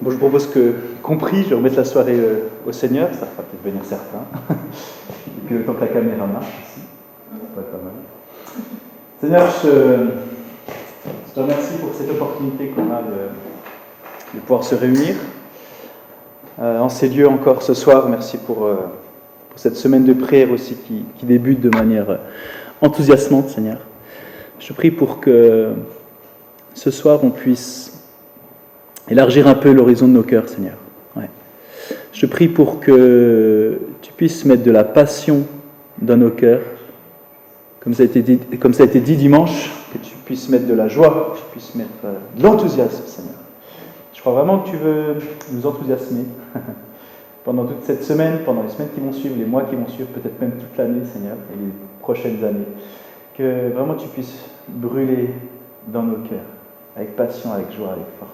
Bon, je propose que, compris, je remette la soirée au Seigneur, ça fera peut-être venir certains. Et puis le temps que la caméra marche aussi, ça pourrait être pas mal. Seigneur, je te remercie pour cette opportunité qu'on a de pouvoir se réunir en ces lieux encore ce soir. Merci pour cette semaine de prière aussi qui débute de manière enthousiasmante, Seigneur. Je prie pour que ce soir on puisse élargir un peu l'horizon de nos cœurs, Seigneur. Ouais. Je prie pour que tu puisses mettre de la passion dans nos cœurs, comme ça a été dit dimanche, que tu puisses mettre de la joie, que tu puisses mettre de l'enthousiasme, Seigneur. Je crois vraiment que tu veux nous enthousiasmer pendant toute cette semaine, pendant les semaines qui vont suivre, les mois qui vont suivre, peut-être même toute l'année, Seigneur, et les prochaines années. Que vraiment tu puisses brûler dans nos cœurs, avec passion, avec joie, avec force.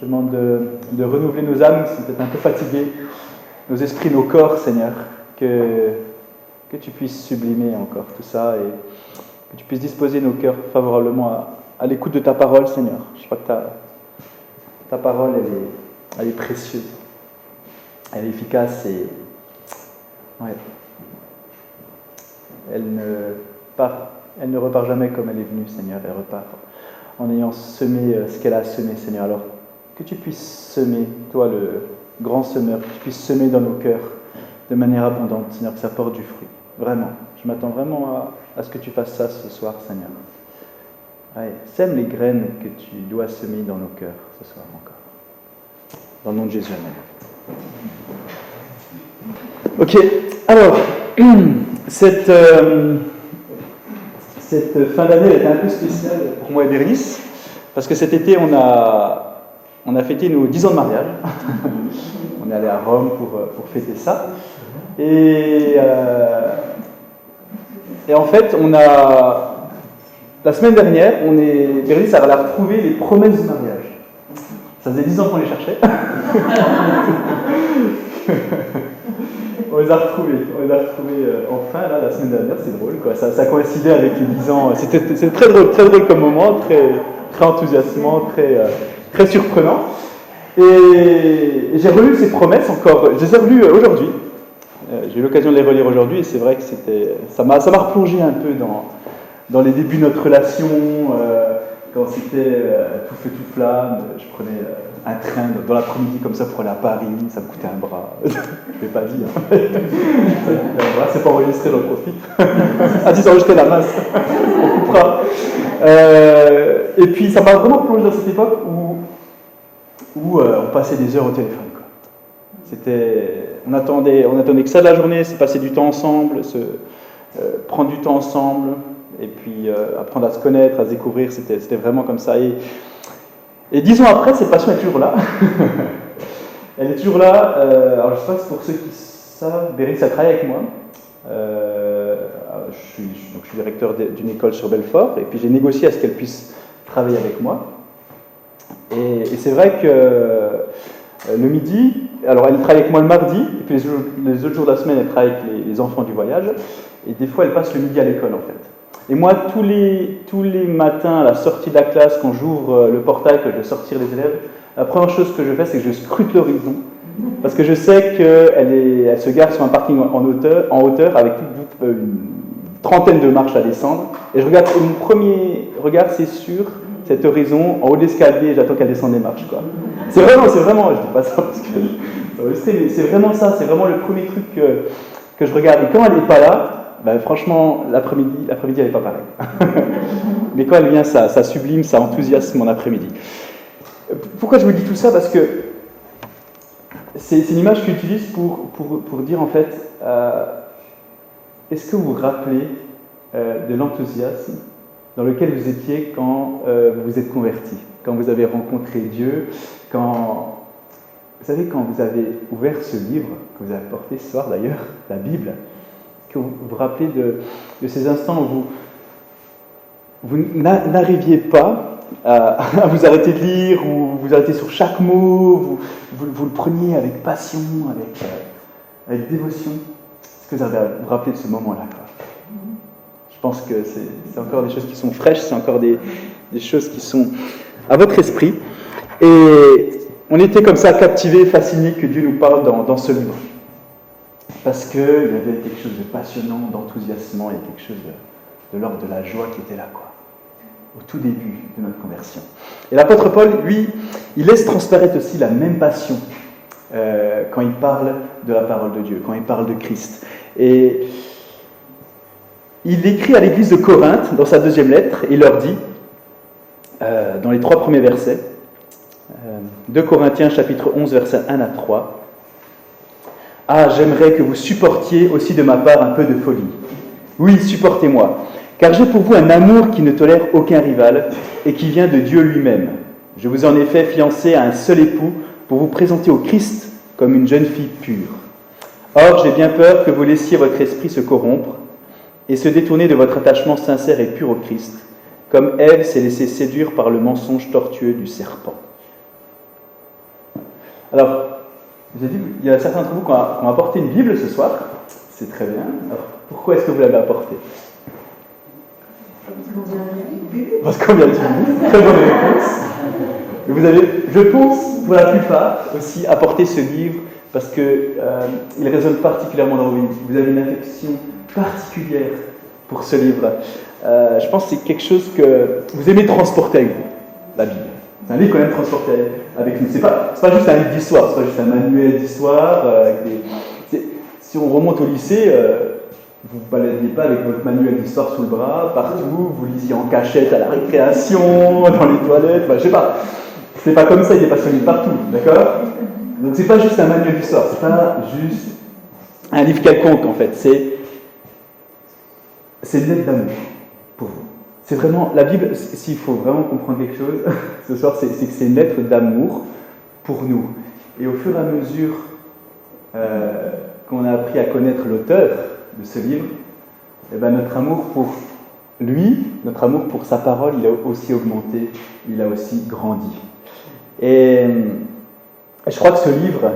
Je demande de renouveler nos âmes, qui sont peut-être un peu fatiguées, nos esprits, nos corps, Seigneur, que tu puisses sublimer encore tout ça et que tu puisses disposer nos cœurs favorablement à l'écoute de ta parole, Seigneur. Je crois que ta parole, elle est précieuse, elle est efficace et ouais, elle ne repart jamais comme elle est venue, Seigneur. Elle repart en ayant semé ce qu'elle a semé, Seigneur. Alors, que tu puisses semer, toi le grand semeur, que tu puisses semer dans nos cœurs de manière abondante, Seigneur, que ça porte du fruit. Vraiment. Je m'attends vraiment à ce que tu fasses ça ce soir, Seigneur. Ouais, sème les graines que tu dois semer dans nos cœurs ce soir encore. Dans le nom de Jésus, amen. Ok, alors, cette fin d'année elle était un peu spéciale pour moi et Bérénice, parce que cet été, on a fêté nos 10 ans de mariage. On est allé à Rome pour fêter ça. Et en fait, la semaine dernière, Bérénice a retrouvé les promesses du mariage. Ça faisait 10 ans qu'on les cherchait. On les a retrouvés enfin, là, la semaine dernière, c'est drôle, quoi. Ça coïncidait avec les 10 ans. C'est très drôle comme moment, très enthousiasmant, très surprenant. Et j'ai relu ces promesses encore, je les ai relues aujourd'hui. J'ai eu l'occasion de les relire aujourd'hui et c'est vrai que ça m'a replongé un peu dans les débuts de notre relation, quand c'était tout feu, tout flamme. Je prenais un train dans l'après-midi comme ça pour aller à Paris, ça me coûtait un bras. Je ne vais pas dire. Voilà, c'est pas enregistré, j'en profite. Ah si, c'est enregistré la masse, on coupera. Et puis ça m'a vraiment plongé dans cette époque où on passait des heures au téléphone. On attendait que ça de la journée, c'est passer du temps ensemble, prendre du temps ensemble, et puis apprendre à se connaître, à se découvrir, c'était vraiment comme ça. Et 10 ans après, cette passion est toujours là. Elle est toujours là. Alors je sais pas si pour ceux qui savent, Bérénice a travaillé avec moi. Je suis directeur d'une école sur Belfort, et puis j'ai négocié à ce qu'elle puisse travailler avec moi. Et c'est vrai que le midi, alors elle travaille avec moi le mardi, et puis les autres jours de la semaine, elle travaille avec les enfants du voyage, et des fois elle passe le midi à l'école en fait. Et moi, tous les matins, à la sortie de la classe, quand j'ouvre le portail, que je vais sortir les élèves, la première chose que je fais, c'est que je scrute l'horizon, parce que je sais qu'elle se gare sur un parking en hauteur avec une trentaine de marches à descendre, et je regarde, mon premier regard, c'est sur cet horizon, en haut de l'escalier, j'attends qu'elle descende les marches, quoi. C'est vraiment, je dis pas ça parce que mais c'est vraiment ça, c'est vraiment le premier truc que je regarde. Et quand elle n'est pas là, ben franchement, l'après-midi, elle n'est pas pareille. Mais quand elle vient, ça sublime, ça enthousiasme mon après-midi. Pourquoi je vous dis tout ça? Parce que c'est une image que j'utilise pour dire en fait, est-ce que vous vous rappelez de l'enthousiasme dans lequel vous étiez quand vous vous êtes converti, quand vous avez rencontré Dieu, quand vous avez ouvert ce livre, que vous avez porté ce soir d'ailleurs, la Bible, que vous vous rappelez de ces instants où vous n'arriviez pas à vous arrêter de lire, ou vous arrêtez sur chaque mot, vous le preniez avec passion, avec dévotion. Est-ce que vous avez à vous rappeler de ce moment-là, quoi? Je pense que c'est encore des choses qui sont fraîches, c'est encore des choses qui sont à votre esprit. Et on était comme ça captivés, fascinés que Dieu nous parle dans ce livre. Parce qu'il y avait quelque chose de passionnant, d'enthousiasmant, il y a quelque chose de l'ordre de la joie qui était là, quoi, au tout début de notre conversion. Et l'apôtre Paul, lui, il laisse transparaître aussi la même passion quand il parle de la parole de Dieu, quand il parle de Christ. Et il écrit à l'église de Corinthe, dans sa deuxième lettre, et il leur dit, dans les 3 premiers versets, 2 Corinthiens chapitre 11, versets 1 à 3, « Ah, j'aimerais que vous supportiez aussi de ma part un peu de folie. Oui, supportez-moi, car j'ai pour vous un amour qui ne tolère aucun rival et qui vient de Dieu lui-même. Je vous ai en effet fiancé à un seul époux pour vous présenter au Christ comme une jeune fille pure. Or, j'ai bien peur que vous laissiez votre esprit se corrompre et se détourner de votre attachement sincère et pur au Christ, comme Ève s'est laissée séduire par le mensonge tortueux du serpent. » Alors, j'ai dit, il y a certains d'entre vous qui ont apporté une Bible ce soir. C'est très bien. Alors, pourquoi est-ce que vous l'avez apportée? Parce qu'on vient de Bible. Très bonne réponse. Et vous avez, je pense, pour la plupart aussi, apporté ce livre parce qu'il résonne particulièrement dans vos vies. Vous avez une affection particulière pour ce livre. Je pense que c'est quelque chose que vous aimez transporter avec vous, la Bible. C'est un livre qu'on aime transporter avec nous. C'est pas juste un livre d'histoire, c'est pas juste un manuel d'histoire. Si on remonte au lycée, vous ne baladiez pas avec votre manuel d'histoire sous le bras, partout, vous lisiez en cachette à la récréation, dans les toilettes, je sais pas. C'est pas comme ça, il est passionné partout, d'accord? Donc c'est pas juste un manuel d'histoire, c'est pas juste un livre quelconque en fait, c'est une lettre d'amour pour vous. C'est vraiment, la Bible, s'il faut vraiment comprendre quelque chose, ce soir, c'est que c'est une lettre d'amour pour nous. Et au fur et à mesure qu'on a appris à connaître l'auteur de ce livre, eh ben, notre amour pour lui, notre amour pour sa parole, il a aussi augmenté, il a aussi grandi. Et je crois que ce livre,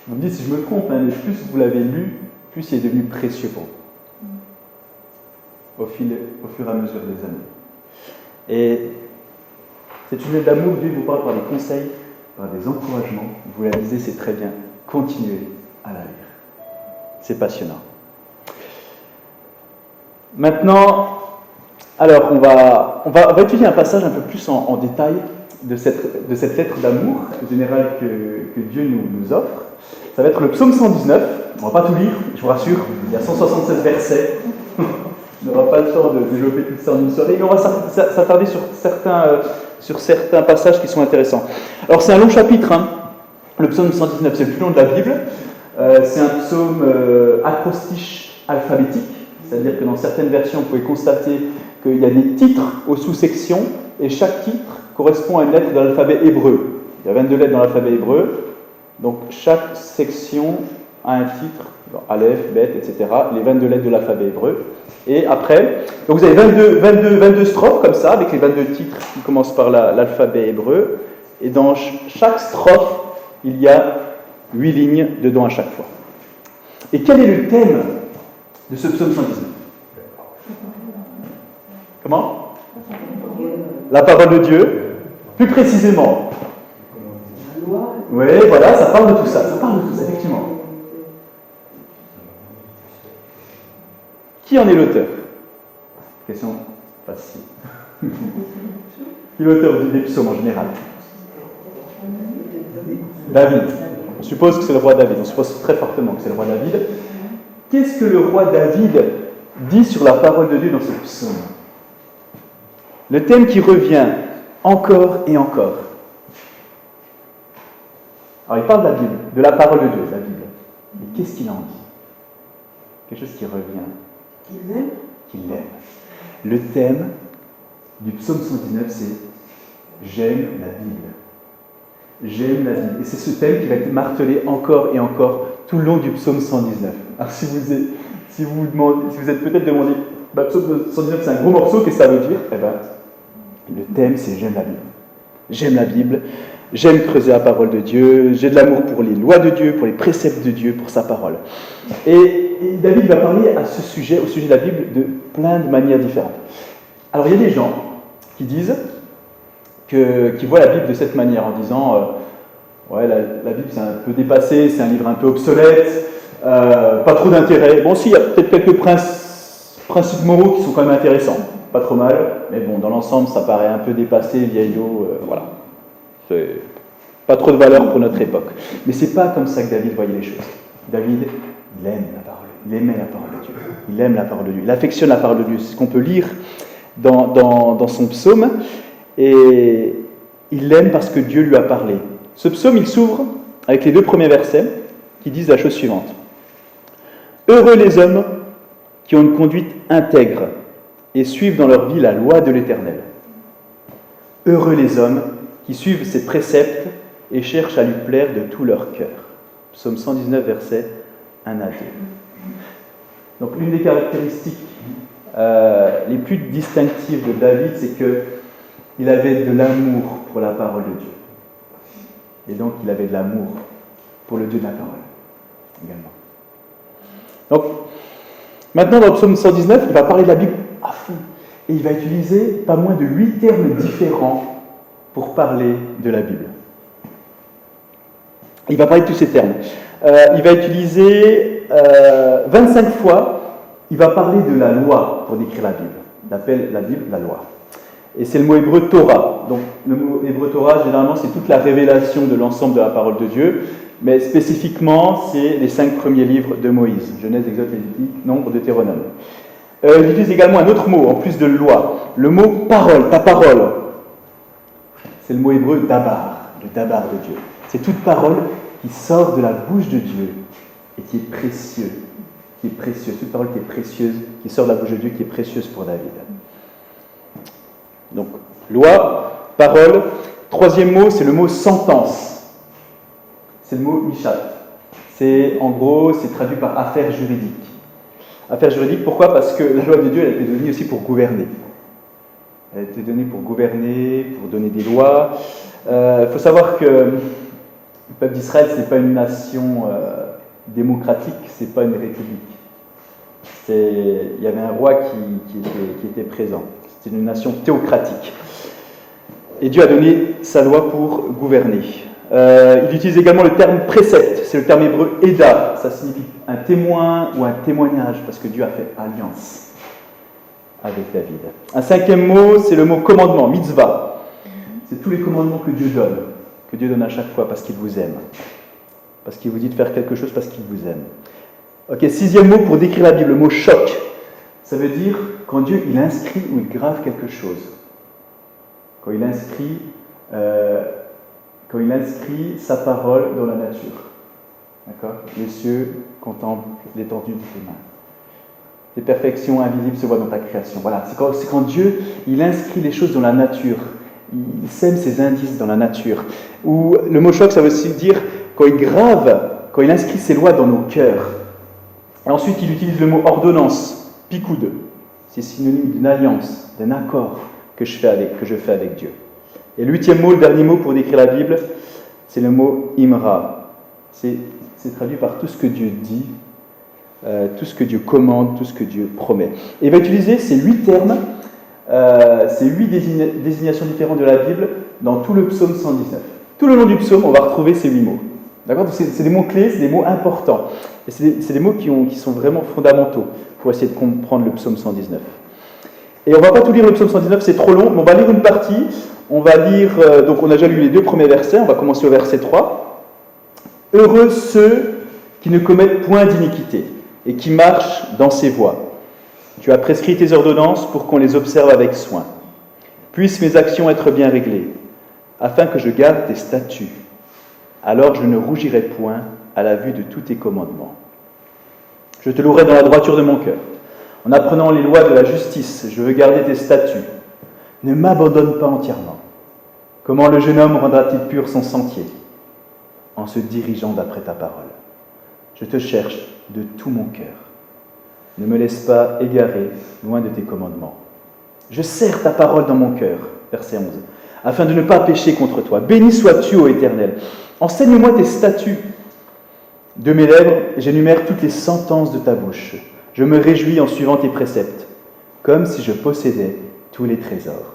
vous me dites si je me trompe, mais plus vous l'avez lu, plus il est devenu précieux pour vous. Au fur et à mesure des années. Et c'est une lettre d'amour, Dieu vous parle par des conseils, par des encouragements. Vous la lisez, c'est très bien. Continuez à la lire. C'est passionnant. Maintenant, alors on va étudier un passage un peu plus en détail de cette lettre d'amour générale que Dieu nous offre. Ça va être le psaume 119. On ne va pas tout lire, je vous rassure. Il y a 176 versets. On n'aura pas le temps de développer tout ça en une soirée, mais on va s'attarder sur certains passages qui sont intéressants. Alors c'est un long chapitre, hein. Le psaume 119, c'est le plus long de la Bible. C'est un psaume acrostiche alphabétique, c'est-à-dire que dans certaines versions, vous pouvez constater qu'il y a des titres aux sous-sections, et chaque titre correspond à une lettre de l'alphabet hébreu. Il y a 22 lettres dans l'alphabet hébreu, donc chaque section a un titre, Aleph, Bet, etc., les 22 lettres de l'alphabet hébreu. Et après, donc vous avez 22 strophes comme ça, avec les 22 titres qui commencent par l'alphabet hébreu. Et dans chaque strophe, il y a 8 lignes dedans à chaque fois. Et quel est le thème de ce psaume 119? Comment? La parole de Dieu. Plus précisément. Oui, voilà, ça parle de tout ça. Ça parle de tout ça, effectivement. Qui en est l'auteur? Question facile. Qui est l'auteur des psaumes en général? David. On suppose que c'est le roi David. On suppose très fortement que c'est le roi David. Qu'est-ce que le roi David dit sur la parole de Dieu dans ce psaume? Le thème qui revient encore et encore. Alors il parle de la Bible, de la parole de Dieu, la Bible. Mais qu'est-ce qu'il en dit? Quelque chose qui revient. Qu'il aime. Le thème du psaume 119, c'est « J'aime la Bible ». J'aime la Bible. Et c'est ce thème qui va être martelé encore et encore tout le long du psaume 119. Alors si vous êtes peut-être demandé, le psaume 119 c'est un gros morceau, qu'est-ce que ça veut dire? Eh bien, le thème c'est « J'aime la Bible ». J'aime la Bible, j'aime creuser la parole de Dieu, j'ai de l'amour pour les lois de Dieu, pour les préceptes de Dieu, pour sa parole. Et David va parler au sujet de la Bible de plein de manières différentes. Alors il y a des gens qui disent, qui voient la Bible de cette manière, en disant Ouais, la Bible c'est un peu dépassé, c'est un livre un peu obsolète, pas trop d'intérêt. Bon, si, il y a peut-être quelques principes moraux qui sont quand même intéressants, pas trop mal, mais bon, dans l'ensemble, ça paraît un peu dépassé, vieillot, voilà. C'est pas trop de valeur pour notre époque. Mais c'est pas comme ça que David voyait les choses. David, il aime la parole, il aimait la parole de Dieu, il aime la parole de Dieu, il affectionne la parole de Dieu. C'est ce qu'on peut lire dans son psaume, et il l'aime parce que Dieu lui a parlé. Ce psaume, il s'ouvre avec les 2 premiers versets qui disent la chose suivante. « Heureux les hommes qui ont une conduite intègre et suivent dans leur vie la loi de l'Éternel. Heureux les hommes qui suivent ses préceptes et cherchent à lui plaire de tout leur cœur. » Psaume 119, versets 1 à 2. Donc l'une des caractéristiques les plus distinctives de David, c'est qu'il avait de l'amour pour la parole de Dieu. Et donc, il avait de l'amour pour le Dieu de la parole, également. Donc, maintenant, dans le psaume 119, il va parler de la Bible à fond. Et il va utiliser pas moins de 8 termes différents pour parler de la Bible. Il va parler de tous ces termes. Il va utiliser 25 fois, il va parler de la loi pour décrire la Bible. Il appelle la Bible la loi. Et c'est le mot hébreu Torah. Donc, le mot hébreu Torah, généralement, c'est toute la révélation de l'ensemble de la parole de Dieu, mais spécifiquement, c'est les 5 premiers livres de Moïse, Genèse, Exode, Lévitique, Nombre, Deutéronome. Il utilise également un autre mot, en plus de loi, le mot parole, ta parole. C'est le mot hébreu dabar, le dabar de Dieu. C'est toute parole qui sort de la bouche de Dieu et qui est précieuse, toute parole qui est précieuse, qui sort de la bouche de Dieu, qui est précieuse pour David. Donc, loi, parole. 3e mot, c'est le mot sentence. C'est le mot mishat. En gros, c'est traduit par affaire juridique. Affaire juridique, pourquoi ? Parce que la loi de Dieu, elle a été donnée aussi pour gouverner. Elle a été donnée pour gouverner, pour donner des lois. Il faut savoir que le peuple d'Israël, ce n'est pas une nation démocratique, ce n'est pas une république. Il y avait un roi qui était présent. C'est une nation théocratique. Et Dieu a donné sa loi pour gouverner. Il utilise également le terme précepte. C'est le terme hébreu Eda. Ça signifie un témoin ou un témoignage, parce que Dieu a fait alliance avec David. Un 5e mot, c'est le mot commandement, mitzvah. C'est tous les commandements que Dieu donne à chaque fois parce qu'il vous aime. Parce qu'il vous dit de faire quelque chose parce qu'il vous aime. Ok, 6e mot pour décrire la Bible, le mot choc. Ça veut dire quand Dieu il inscrit ou il grave quelque chose. Quand il inscrit sa parole dans la nature. D'accord ? Les cieux contemplent l'étendue de tes mains. Les perfections invisibles se voient dans ta création. Voilà, c'est quand Dieu il inscrit les choses dans la nature. Il sème ses indices dans la nature. Ou le mot choc, ça veut aussi dire quand il inscrit ses lois dans nos cœurs. Et ensuite, il utilise le mot ordonnance, pikoud. C'est synonyme d'une alliance, d'un accord que je fais avec Dieu. Et le 8e mot, le dernier mot pour décrire la Bible, c'est le mot imra. C'est traduit par tout ce que Dieu dit, tout ce que Dieu commande, tout ce que Dieu promet. Et il va utiliser ces 8 termes, ces 8 désignations différentes de la Bible dans tout le psaume 119. Tout le long du psaume, on va retrouver ces 8 mots. D'accord ? C'est des mots clés, c'est des mots importants. Et c'est des mots qui sont vraiment fondamentaux pour essayer de comprendre le psaume 119. Et on ne va pas tout lire le psaume 119, c'est trop long, mais on va lire une partie. On va lire, donc on a déjà lu les 2 premiers versets, on va commencer au verset 3. « Heureux ceux qui ne commettent point d'iniquité et qui marchent dans ses voies. Tu as prescrit tes ordonnances pour qu'on les observe avec soin. Puissent mes actions être bien réglées, afin que je garde tes statuts. Alors je ne rougirai point à la vue de tous tes commandements. Je te louerai dans la droiture de mon cœur. En apprenant les lois de la justice, je veux garder tes statuts. Ne m'abandonne pas entièrement. Comment le jeune homme rendra-t-il pur son sentier ? En se dirigeant d'après ta parole. Je te cherche de tout mon cœur. Ne me laisse pas égarer loin de tes commandements. Je serre ta parole dans mon cœur, verset 11, afin de ne pas pécher contre toi. Béni sois-tu, ô Éternel. Enseigne-moi tes statuts. De mes lèvres, j'énumère toutes les sentences de ta bouche. Je me réjouis en suivant tes préceptes, comme si je possédais tous les trésors.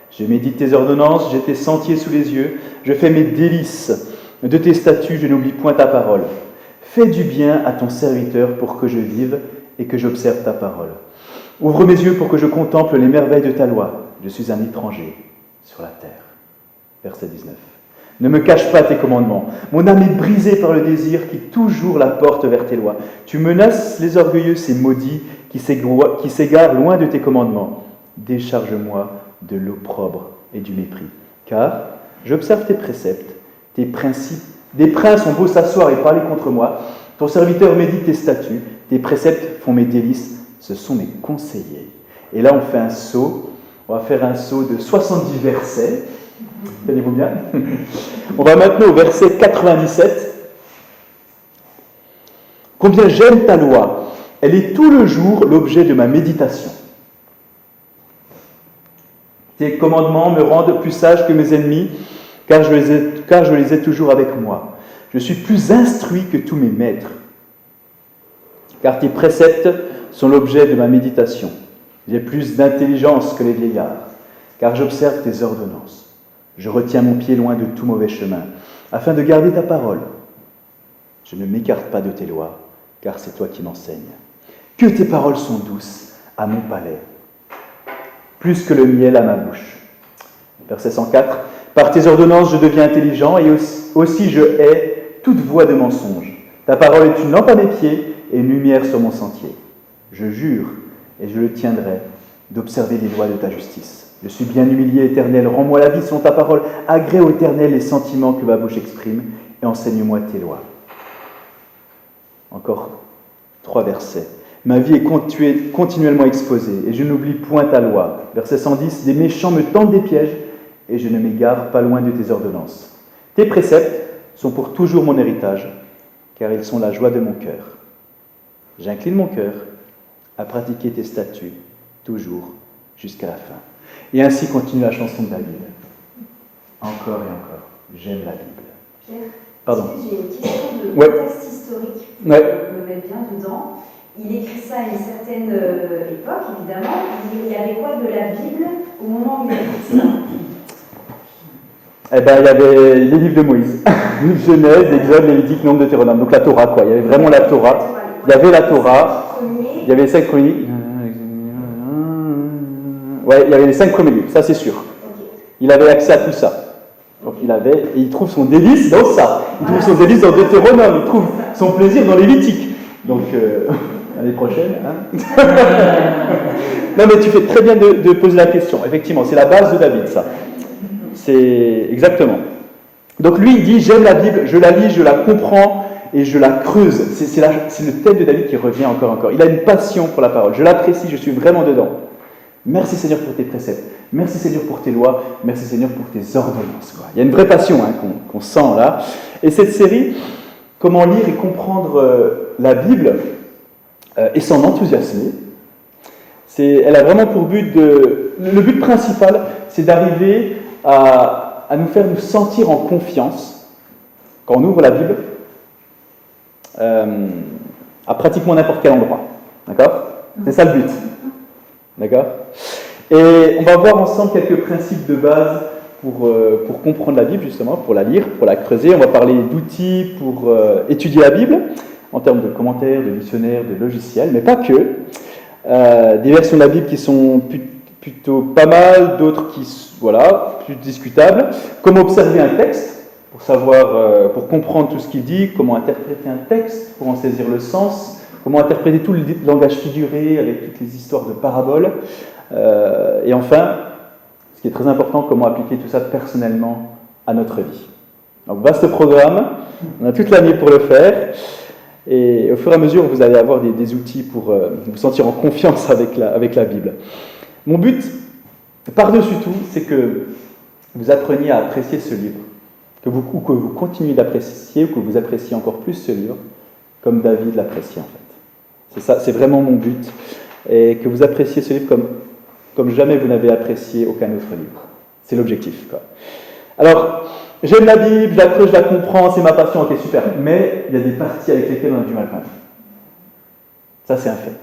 Je médite tes ordonnances, j'ai tes sentiers sous les yeux, je fais mes délices De tes statuts, je n'oublie point ta parole. Fais du bien à ton serviteur pour que je vive et que j'observe ta parole. Ouvre mes yeux pour que je contemple les merveilles de ta loi. Je suis un étranger sur la terre. Verset 19. Ne me cache pas tes commandements. Mon âme est brisée par le désir qui toujours la porte vers tes lois. Tu menaces les orgueilleux, ces maudits qui s'égarent loin de tes commandements. Décharge-moi de l'opprobre et du mépris. Car j'observe tes préceptes, tes principes. Des princes ont beau s'asseoir et parler contre moi. Ton serviteur médite tes statuts. Tes préceptes font mes délices. Ce sont mes conseillers. Et là, on fait un saut. On va faire un saut de 70 versets. Tenez-vous bien. On va maintenant au verset 97. Combien j'aime ta loi. Elle est tout le jour l'objet de ma méditation. Tes commandements me rendent plus sage que mes ennemis, car je les ai toujours avec moi. Je suis plus instruit que tous mes maîtres, car tes préceptes sont l'objet de ma méditation. J'ai plus d'intelligence que les vieillards, car j'observe tes ordonnances. Je retiens mon pied loin de tout mauvais chemin, afin de garder ta parole. Je ne m'écarte pas de tes lois, car c'est toi qui m'enseignes. Que tes paroles sont douces à mon palais, plus que le miel à ma bouche. Verset 104. Par tes ordonnances, je deviens intelligent, et aussi je hais toute voie de mensonge. Ta parole est une lampe à mes pieds et une lumière sur mon sentier. Je jure, et je le tiendrai, d'observer les lois de ta justice. Je suis bien humilié, Éternel, rends-moi la vie selon ta parole. Agrée au Éternel les sentiments que ma bouche exprime, et enseigne-moi tes lois. Encore 3 versets. Ma vie est continuellement exposée, et je n'oublie point ta loi. Verset 110. Des méchants me tendent des pièges, et je ne m'égare pas loin de tes ordonnances. Tes préceptes sont pour toujours mon héritage, car ils sont la joie de mon cœur. J'incline mon cœur à pratiquer tes statuts, toujours jusqu'à la fin. Et ainsi continue la chanson de David. Encore et encore, j'aime la Bible. Pierre, pardon. J'ai une question de Ouais. contexte historique. Ouais. Je me mets bien dedans. Il écrit ça à une certaine époque, évidemment. Il y avait quoi de la Bible au moment où il a écrit ça? Eh bien, il y avait les livres de Moïse. Genèse, Exode, Lévitique, Nombre, Deutéronome. Donc la Torah, quoi. Il y avait vraiment la Torah. Il y avait la Torah. Il y avait les 5 premiers livres. Ouais, il y avait les 5 premiers livres, ça c'est sûr. Il avait accès à tout ça. Donc et il trouve son délice dans ça. Il trouve son délice dans Deutéronome. Il trouve son plaisir dans Lévitique. Donc, l'année prochaine. Hein. Non, mais tu fais très bien de poser la question. Effectivement, c'est la base de David, ça. C'est exactement. Donc lui, il dit, j'aime la Bible, je la lis, je la comprends et je la creuse. C'est le thème de David qui revient encore. Il a une passion pour la parole. Je l'apprécie, je suis vraiment dedans. Merci Seigneur pour tes préceptes. Merci Seigneur pour tes lois. Merci Seigneur pour tes ordonnances. Quoi. Il y a une vraie passion qu'on sent là. Et cette série, comment lire et comprendre la Bible et s'en enthousiasmer, elle a vraiment pour but le but principal, c'est d'arriver à nous faire nous sentir en confiance quand on ouvre la Bible à pratiquement n'importe quel endroit. D'accord ? C'est ça le but. D'accord ? Et on va voir ensemble quelques principes de base pour comprendre la Bible, justement, pour la lire, pour la creuser. On va parler d'outils pour étudier la Bible, en termes de commentaires, de dictionnaires, de logiciels, mais pas que. Des versions de la Bible qui sont plutôt pas mal, d'autres qui, plus discutables. Comment observer un texte, pour savoir, pour comprendre tout ce qu'il dit, comment interpréter un texte, pour en saisir le sens, comment interpréter tout le langage figuré avec toutes les histoires de paraboles. Et enfin, ce qui est très important, comment appliquer tout ça personnellement à notre vie. Donc, vaste programme, on a toute l'année pour le faire. Et au fur et à mesure, vous allez avoir des outils pour vous sentir en confiance avec la Bible. Mon but, par-dessus tout, c'est que vous appreniez à apprécier ce livre, que vous continuiez d'apprécier, ou que vous appréciez encore plus ce livre, comme David l'appréciait en fait. C'est ça, c'est vraiment mon but. Et que vous appréciez ce livre comme jamais vous n'avez apprécié aucun autre livre. C'est l'objectif, quoi. Alors, j'aime la Bible, je la creuse, je la comprends, c'est ma passion, ok, super. Mais il y a des parties avec lesquelles on a du mal quand même. Ça, c'est un fait.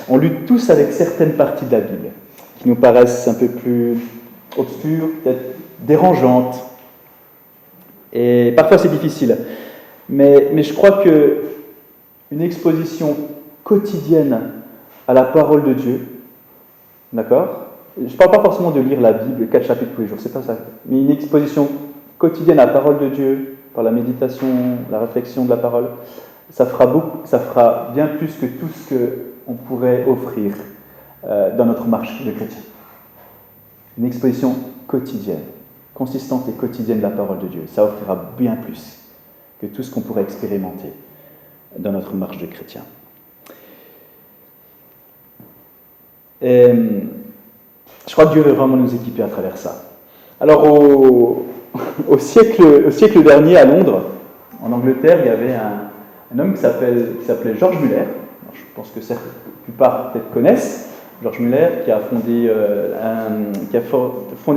On lutte tous avec certaines parties de la Bible qui nous paraissent un peu plus obscures, peut-être dérangeantes. Et parfois c'est difficile. Mais je crois qu'une exposition quotidienne à la parole de Dieu, d'accord? Je ne parle pas forcément de lire la Bible, 4 chapitres tous les jours, c'est pas ça. Mais une exposition quotidienne à la parole de Dieu, par la méditation, la réflexion de la parole, ça fera bien plus que tout ce qu'on pourrait offrir dans notre marche de chrétien. Une exposition quotidienne, consistante et quotidienne de la parole de Dieu, ça offrira bien plus que tout ce qu'on pourrait expérimenter dans notre marche de chrétien. Et je crois que Dieu veut vraiment nous équiper à travers ça. Alors, au siècle dernier, à Londres, en Angleterre, il y avait un homme qui s'appelait George Muller. Alors, je pense que la plupart peut-être connaissent. George Muller, qui a fondé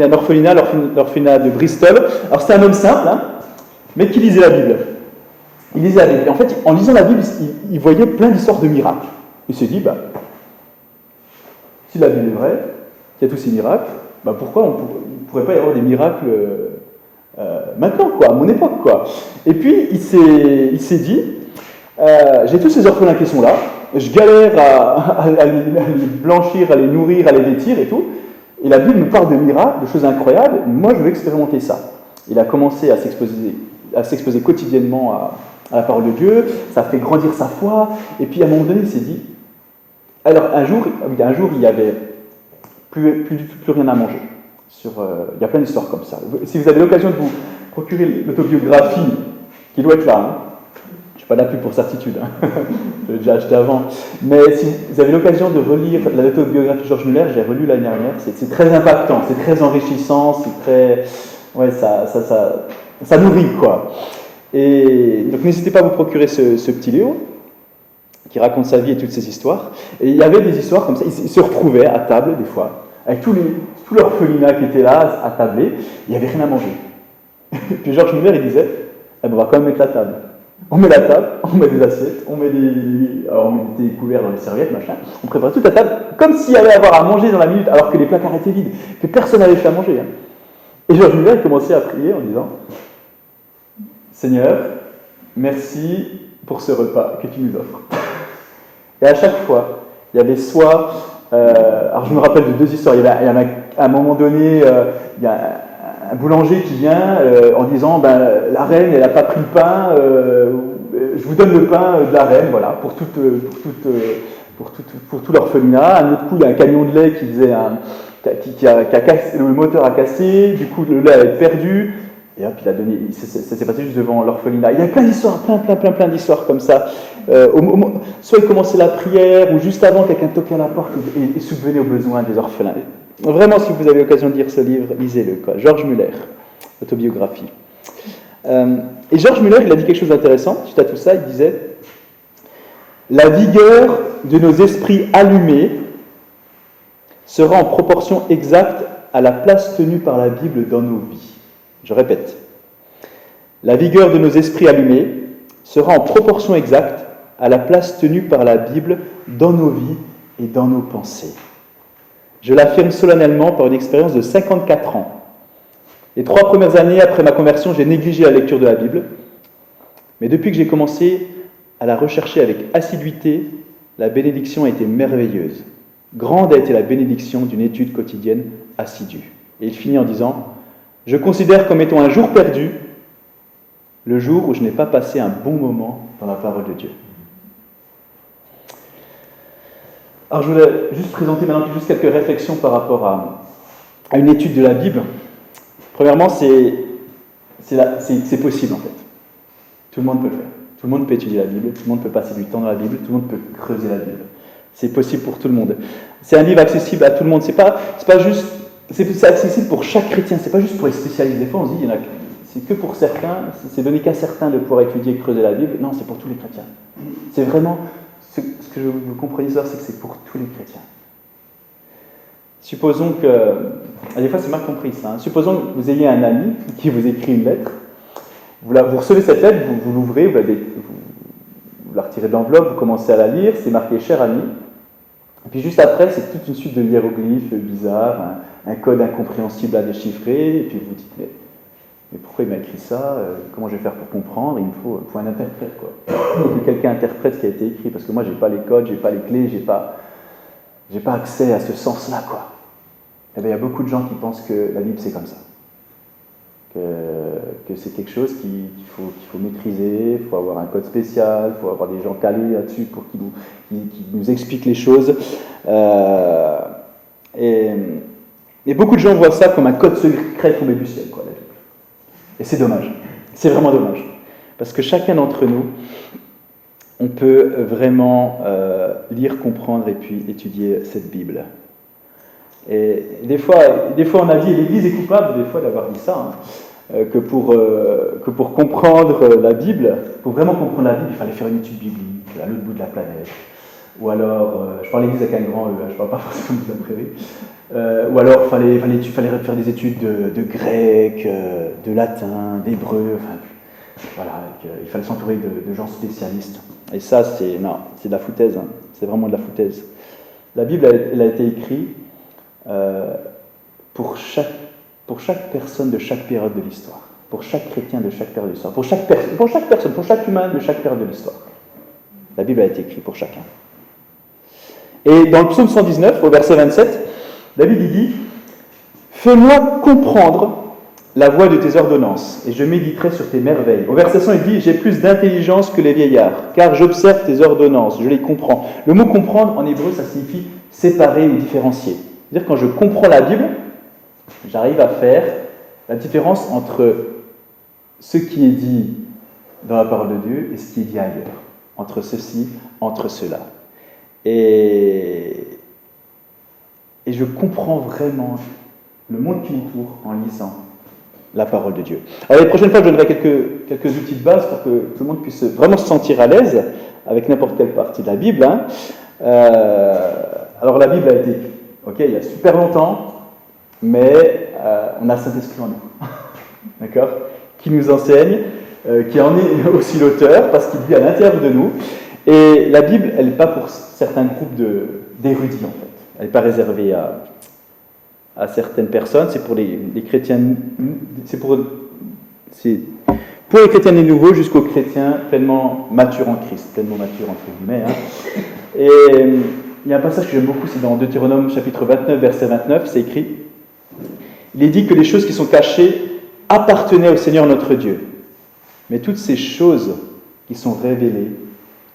un orphelinat, l'orphelinat de Bristol. Alors, c'était un homme simple, mais qui lisait la Bible. Il lisait la Bible. Et en fait, en lisant la Bible, il voyait plein d'histoires de miracles. Il s'est dit, si la Bible est vraie, qu'il y a tous ces miracles, pourquoi on ne pourrait pas y avoir des miracles maintenant, à mon époque, Et puis, il s'est dit, j'ai tous ces orphelins qui sont là, je galère à les blanchir, à les nourrir, à les vêtir et tout, et la Bible nous parle de miracles, de choses incroyables, moi je veux expérimenter ça. Il a commencé à s'exposer quotidiennement à la parole de Dieu, ça fait grandir sa foi, et puis à un moment donné, il s'est dit, alors un jour il y avait plus rien à manger. Il y a plein d'histoires comme ça. Si vous avez l'occasion de vous procurer l'autobiographie, qui doit être là, je ne suis pas là plus pour certitude, je l'ai déjà acheté avant, mais si vous avez l'occasion de relire l'autobiographie de George Muller, j'ai relu l'année dernière, c'est très impactant, c'est très enrichissant, c'est très... Ouais, ça nourrit, Et donc n'hésitez pas à vous procurer ce petit livre, qui raconte sa vie et toutes ses histoires. Et il y avait des histoires comme ça, ils se retrouvaient à table, des fois, avec tout l'orphelinat qui était là, à tabler, il n'y avait rien à manger. Puis George Muller, il disait, on va quand même mettre la table. On met la table, on met des assiettes, on met des couverts dans les serviettes, machin, on prépare toute la table, comme s'il y allait avoir à manger dans la minute, alors que les placards étaient vides, que personne n'avait fait à manger. Et George Muller, il commençait à prier en disant, Seigneur, merci pour ce repas que tu nous offres. Et à chaque fois, il y avait soit... alors je me rappelle de 2 histoires. Il y a à un moment donné, il y a un boulanger qui vient en disant la reine, elle n'a pas pris le pain, je vous donne le pain de la reine, voilà, pour tout l'orphelinat. Un autre coup, il y a un camion de lait qui a cassé, le moteur a cassé, du coup le lait a été perdu. Et hop, il a donné, ça s'est passé juste devant l'orphelinat. Il y a plein d'histoires, plein d'histoires comme ça. Soit il commençait la prière, ou juste avant, quelqu'un toquait à la porte et subvenait aux besoins des orphelins. Vraiment, si vous avez l'occasion de lire ce livre, lisez-le. George Muller, autobiographie. Et George Muller, il a dit quelque chose d'intéressant, suite à tout ça, il disait « La vigueur de nos esprits allumés sera en proportion exacte à la place tenue par la Bible dans nos vies. » Je répète, la vigueur de nos esprits allumés sera en proportion exacte à la place tenue par la Bible dans nos vies et dans nos pensées. Je l'affirme solennellement par une expérience de 54 ans. Les 3 premières années après ma conversion, j'ai négligé la lecture de la Bible, mais depuis que j'ai commencé à la rechercher avec assiduité, la bénédiction a été merveilleuse. Grande a été la bénédiction d'une étude quotidienne assidue. Et il finit en disant « Je considère comme étant un jour perdu le jour où je n'ai pas passé un bon moment dans la parole de Dieu. » Alors je voulais juste présenter maintenant juste quelques réflexions par rapport à une étude de la Bible. Premièrement, c'est possible en fait. Tout le monde peut le faire. Tout le monde peut étudier la Bible, tout le monde peut passer du temps dans la Bible, tout le monde peut creuser la Bible. C'est possible pour tout le monde. C'est un livre accessible à tout le monde. C'est accessible pour chaque chrétien. C'est pas juste pour les spécialistes. Des fois, on se dit, c'est que pour certains. C'est donné qu'à certains de pouvoir étudier et creuser la Bible. Non, c'est pour tous les chrétiens. C'est vraiment ce que vous comprenez ça, c'est que c'est pour tous les chrétiens. Supposons que, des fois, c'est mal compris ça. Supposons que vous ayez un ami qui vous écrit une lettre. Vous recevez cette lettre, vous l'ouvrez, vous la retirez de l'enveloppe, vous commencez à la lire, c'est marqué « Cher ami ». Et puis juste après, c'est toute une suite de hiéroglyphes bizarres, un code incompréhensible à déchiffrer, et puis vous dites « Mais pourquoi il m'a écrit ça, comment je vais faire pour comprendre, il me faut un interprète, quoi. Il faut que quelqu'un interprète ce qui a été écrit, parce que moi, j'ai pas les codes, j'ai pas les clés, j'ai pas accès à ce sens-là, quoi. Eh bien, il y a beaucoup de gens qui pensent que la Bible, c'est comme ça. Que c'est quelque chose qu'il faut maîtriser, il faut avoir un code spécial, il faut avoir des gens calés là-dessus pour qu'ils nous expliquent les choses. Et beaucoup de gens voient ça comme un code secret tombé du ciel, quoi, la Bible. Et c'est dommage. C'est vraiment dommage. Parce que chacun d'entre nous, on peut vraiment lire, comprendre et puis étudier cette Bible. Et des fois on a dit, et l'Église est coupable des fois d'avoir dit ça, que pour comprendre la Bible, pour vraiment comprendre la Bible, il fallait faire une étude biblique à l'autre bout de la planète. Ou alors, je parle l'Église avec un grand E, je ne parle pas forcément de la prairie. Ou alors, il fallait faire des études de grec, de latin, d'hébreu, enfin, voilà, il fallait s'entourer de gens spécialistes. Et ça, c'est de la foutaise, hein. C'est vraiment de la foutaise. La Bible, elle a été écrite pour chaque personne de chaque période de l'histoire, pour chaque chrétien de chaque période de l'histoire, pour chaque personne, pour chaque humain de chaque période de l'histoire. La Bible a été écrite pour chacun. Et dans le psaume 119, au verset 27, David dit « Fais-moi comprendre la voie de tes ordonnances, et je méditerai sur tes merveilles. » Au verset 100, il dit « J'ai plus d'intelligence que les vieillards, car j'observe tes ordonnances, je les comprends. » Le mot « comprendre » en hébreu, ça signifie séparer ou différencier. C'est-à-dire quand je comprends la Bible, j'arrive à faire la différence entre ce qui est dit dans la parole de Dieu et ce qui est dit ailleurs, entre ceci, entre cela. Et je comprends vraiment le monde qui m'entoure en lisant la parole de Dieu. Alors, la prochaine fois, je donnerai quelques outils de base pour que tout le monde puisse vraiment se sentir à l'aise avec n'importe quelle partie de la Bible. Hein. Alors, la Bible a été il y a super longtemps, mais on a le Saint-Esprit en nous, d'accord, qui nous enseigne, qui en est aussi l'auteur, parce qu'il vit à l'intérieur de nous. Et la Bible, elle n'est pas pour certains groupes d'érudits, en fait. Elle n'est pas réservée à certaines personnes, c'est pour les chrétiens, c'est pour les chrétiens nés nouveaux jusqu'aux chrétiens pleinement matures en Christ, pleinement matures entre guillemets. Hein. Et il y a un passage que j'aime beaucoup, c'est dans Deutéronome chapitre 29, verset 29, c'est écrit « Il est dit que les choses qui sont cachées appartenaient au Seigneur notre Dieu, mais toutes ces choses qui sont révélées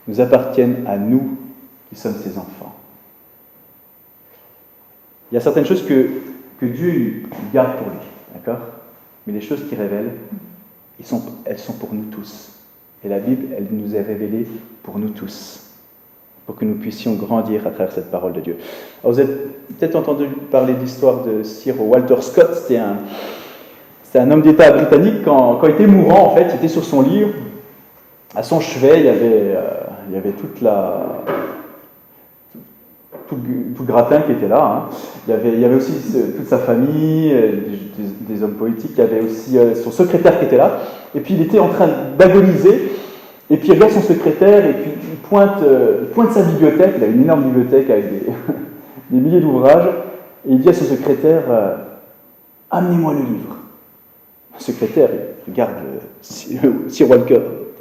nous appartiennent à nous qui sommes ses enfants. » Il y a certaines choses que Dieu garde pour lui, d'accord ? Mais les choses qu'il révèle, elles sont pour nous tous. Et la Bible, elle nous est révélée pour nous tous, pour que nous puissions grandir à travers cette parole de Dieu. Alors vous avez peut-être entendu parler de l'histoire de Sir Walter Scott. C'était un homme d'État britannique. Quand il était mourant, en fait, il était sur son lit. À son chevet, il y avait tout le gratin qui était là. Hein. Il y avait aussi toute sa famille, des hommes politiques. Il y avait aussi son secrétaire qui était là. Et puis il était en train d'agoniser. Et puis il regarde son secrétaire et puis il pointe sa bibliothèque. Il a une énorme bibliothèque avec des milliers d'ouvrages. Et il dit à son secrétaire « Amenez-moi le livre ». Le secrétaire il regarde Sir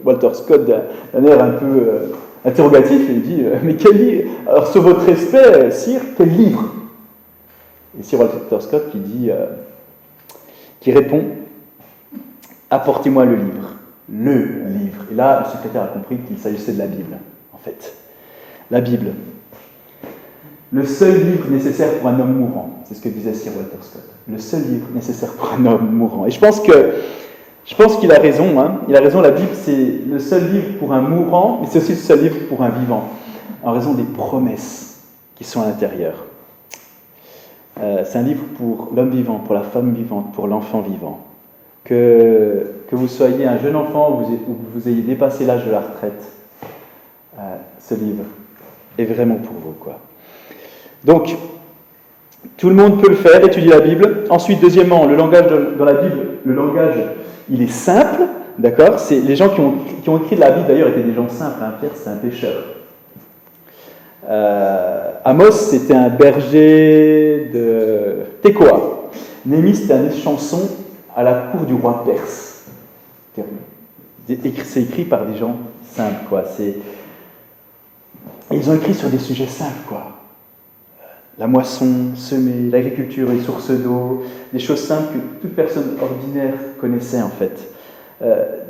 Walter Scott d'un air un peu interrogatif et il dit « Mais quel livre ? Alors sur votre respect, Sir, quel livre ?» Et Sir Walter Scott qui répond « Apportez-moi le livre. » Le livre. Et là, le secrétaire a compris qu'il s'agissait de la Bible, en fait. La Bible. Le seul livre nécessaire pour un homme mourant. C'est ce que disait Sir Walter Scott. Le seul livre nécessaire pour un homme mourant. Et je pense qu'il a raison. Hein. Il a raison, la Bible, c'est le seul livre pour un mourant, mais c'est aussi le seul livre pour un vivant, en raison des promesses qui sont à l'intérieur. C'est un livre pour l'homme vivant, pour la femme vivante, pour l'enfant vivant. Que vous soyez un jeune enfant ou que vous ayez dépassé l'âge de la retraite, ce livre est vraiment pour vous, quoi. Donc, tout le monde peut le faire, étudier la Bible. Ensuite, deuxièmement, le langage dans la Bible, le langage, il est simple, d'accord ? C'est les gens qui ont écrit de la Bible, d'ailleurs, étaient des gens simples. Hein. Pierre, c'est un pêcheur. Amos, c'était un berger de Tekoa. Néhémie, c'était un échanson à la cour du roi perse. C'est écrit par des gens simples, quoi. Et ils ont écrit sur des sujets simples, quoi. La moisson, semer, l'agriculture, les sources d'eau, des choses simples que toute personne ordinaire connaissait, en fait.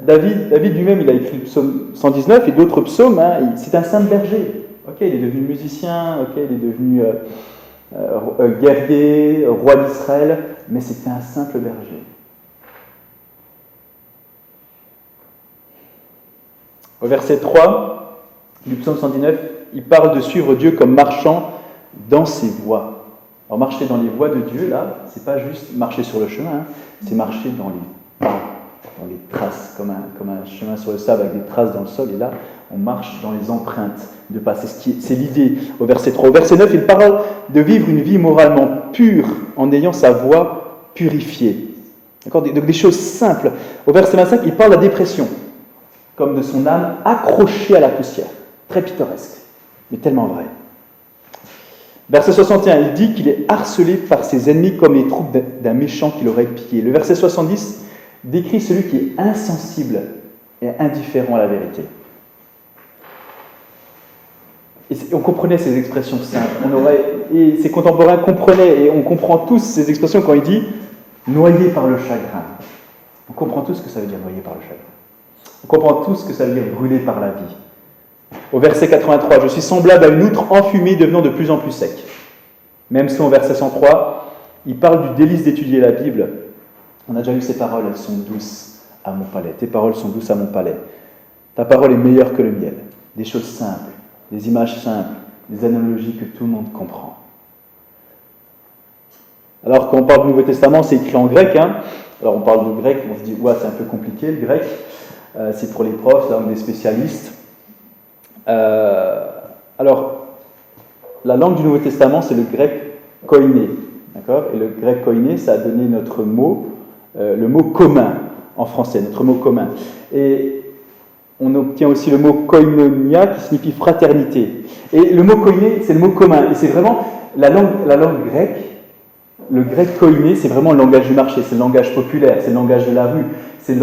David lui-même, il a écrit le psaume 119 et d'autres psaumes. Hein, c'est un simple berger. Ok, il est devenu musicien, ok, il est devenu guerrier, roi d'Israël, mais c'était un simple berger. Au verset 3 du psaume 119, il parle de suivre Dieu comme marchant dans ses voies. Alors marcher dans les voies de Dieu, là, c'est pas juste marcher sur le chemin, hein, c'est marcher dans les traces, comme un chemin sur le sable avec des traces dans le sol, et là, on marche dans les empreintes de pas. C'est l'idée au verset 3. Au verset 9, il parle de vivre une vie moralement pure en ayant sa voix purifiée. D'accord ? Donc des choses simples. Au verset 25, il parle de la dépression, comme de son âme accrochée à la poussière. Très pittoresque, mais tellement vrai. Verset 61, il dit qu'il est harcelé par ses ennemis comme les troupes d'un méchant qui l'aurait pillé. Le verset 70 décrit celui qui est insensible et indifférent à la vérité. Et on comprenait ces expressions simples. Et ses contemporains comprenaient, et on comprend tous ces expressions quand il dit « noyé par le chagrin ». On comprend tous ce que ça veut dire « noyé par le chagrin ». On comprend tous ce que ça veut dire « brûlé par la vie ». Au verset 83, « Je suis semblable à une outre enfumée devenant de plus en plus sec ». Même si au verset 103, il parle du délice d'étudier la Bible. On a déjà lu ces paroles, elles sont douces à mon palais. Tes paroles sont douces à mon palais. Ta parole est meilleure que le miel. Des choses simples, des images simples, des analogies que tout le monde comprend. Alors quand on parle du Nouveau Testament, c'est écrit en grec. Hein. Alors on parle de grec, on se dit « ouais, c'est un peu compliqué le grec ». C'est pour les profs, là, on est spécialistes. Alors, la langue du Nouveau Testament, c'est le grec koiné. D'accord ? Et le grec koiné, ça a donné notre mot, le mot commun en français, notre mot commun. Et on obtient aussi le mot koinonia qui signifie fraternité. Et le mot koiné, c'est le mot commun. Et c'est vraiment la langue grecque, le grec koiné, c'est vraiment le langage du marché, c'est le langage populaire, c'est le langage de la rue, c'est le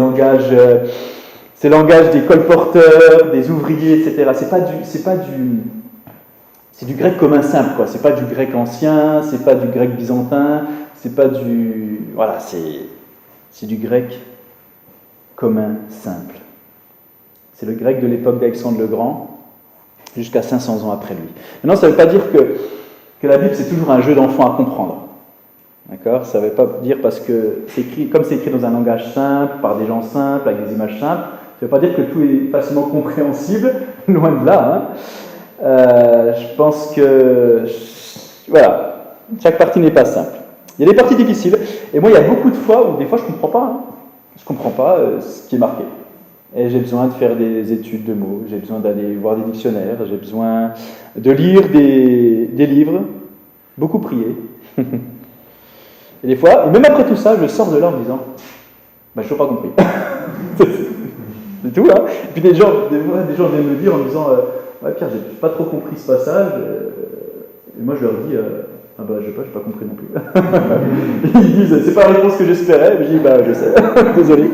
langage des colporteurs, des ouvriers, etc. C'est du grec commun simple, quoi. C'est pas du grec ancien, c'est pas du grec byzantin, c'est pas du... Voilà, c'est du grec commun simple. C'est le grec de l'époque d'Alexandre le Grand, jusqu'à 500 ans après lui. Maintenant, ça ne veut pas dire que la Bible, c'est toujours un jeu d'enfant à comprendre. D'accord ? Ça ne veut pas dire parce que comme c'est écrit dans un langage simple, par des gens simples, avec des images simples, ça ne veut pas dire que tout est facilement compréhensible, loin de là. Hein. Je pense que... Voilà, chaque partie n'est pas simple. Il y a des parties difficiles, et moi, il y a beaucoup de fois où des fois, je ne comprends pas. Hein. Je ne comprends pas ce qui est marqué. Et j'ai besoin de faire des études de mots, j'ai besoin d'aller voir des dictionnaires, j'ai besoin de lire des livres, beaucoup prier. Et des fois, et même après tout ça, je sors de là en me disant « je n'ai toujours pas compris ». C'est tout, hein. Et puis des gens viennent me dire en me disant « ouais Pierre, j'ai pas trop compris ce passage ». Et moi je leur dis « ah bah j'ai pas compris non plus ». Ils disent « c'est pas la réponse que j'espérais ». Je dis « bah je sais, désolé.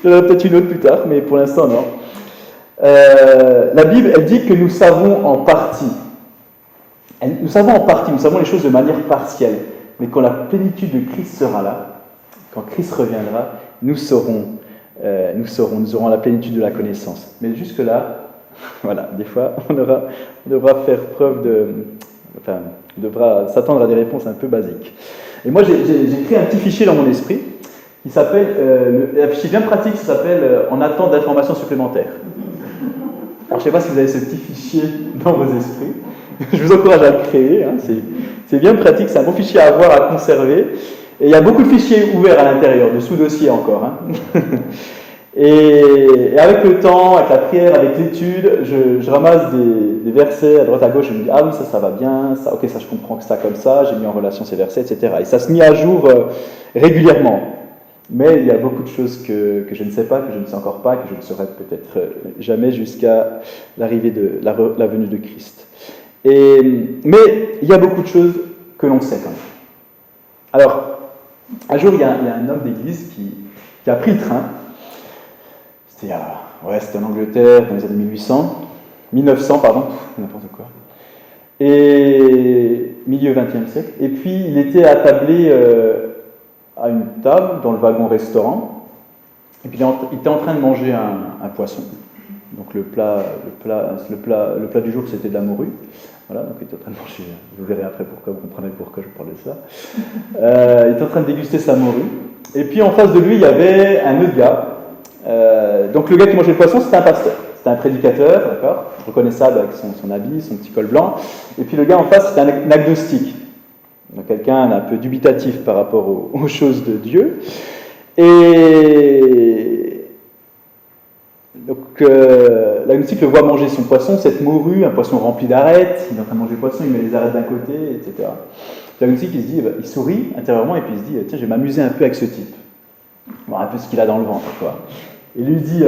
J'en aurai peut-être une autre plus tard, mais pour l'instant non ». La Bible, elle dit que nous savons en partie. Nous savons en partie, nous savons les choses de manière partielle. Mais quand la plénitude de Christ sera là, quand Christ reviendra, nous aurons la plénitude de la connaissance. Mais jusque-là, voilà, des fois, on devra faire preuve on devra s'attendre à des réponses un peu basiques. Et moi, j'ai créé un petit fichier dans mon esprit qui s'appelle, un fichier bien pratique, ça s'appelle « En attente d'informations supplémentaires ». Alors, je ne sais pas si vous avez ce petit fichier dans vos esprits. Je vous encourage à le créer, hein, c'est bien pratique, c'est un bon fichier à avoir, à conserver. Et il y a beaucoup de fichiers ouverts à l'intérieur, de sous-dossiers encore. Hein. Et avec le temps, avec la prière, avec l'étude, je ramasse des versets à droite à gauche, je me dis « ah oui, ça va bien, ça, ok, ça je comprends que ça comme ça, j'ai mis en relation ces versets, etc. » Et ça se met à jour régulièrement. Mais il y a beaucoup de choses que je ne sais pas, que je ne sais encore pas, que je ne saurai peut-être jamais jusqu'à l'arrivée de la venue de Christ. Mais il y a beaucoup de choses que l'on sait quand même. Alors, un jour, il y a un homme d'église qui qui a pris le train. C'était en Angleterre, dans les années 1900, pardon, n'importe quoi. Et milieu 20e siècle. Et puis, il était attablé à une table dans le wagon-restaurant. Et puis, il était en train de manger un poisson. Donc, le plat du jour, c'était de la morue. Voilà, donc il était en train de manger. Vous verrez après pourquoi, vous comprenez pourquoi je parlais de ça. Il était en train de déguster sa morue. Et puis, en face de lui, il y avait un autre gars. Donc, le gars qui mangeait le poisson, c'était un pasteur. C'était un prédicateur, d'accord, reconnaissable avec son habit, son petit col blanc. Et puis le gars en face, c'était un agnostique. Donc quelqu'un un peu dubitatif par rapport aux choses de Dieu. Et donc l'agnostique le voit manger son poisson, cette morue, un poisson rempli d'arêtes. Il est en train de manger le poisson, il met les arêtes d'un côté, etc. L'agnostique, il se dit, il sourit intérieurement et puis il se dit, tiens, je vais m'amuser un peu avec ce type. Voir un peu ce qu'il a dans le ventre, quoi. Et lui dit...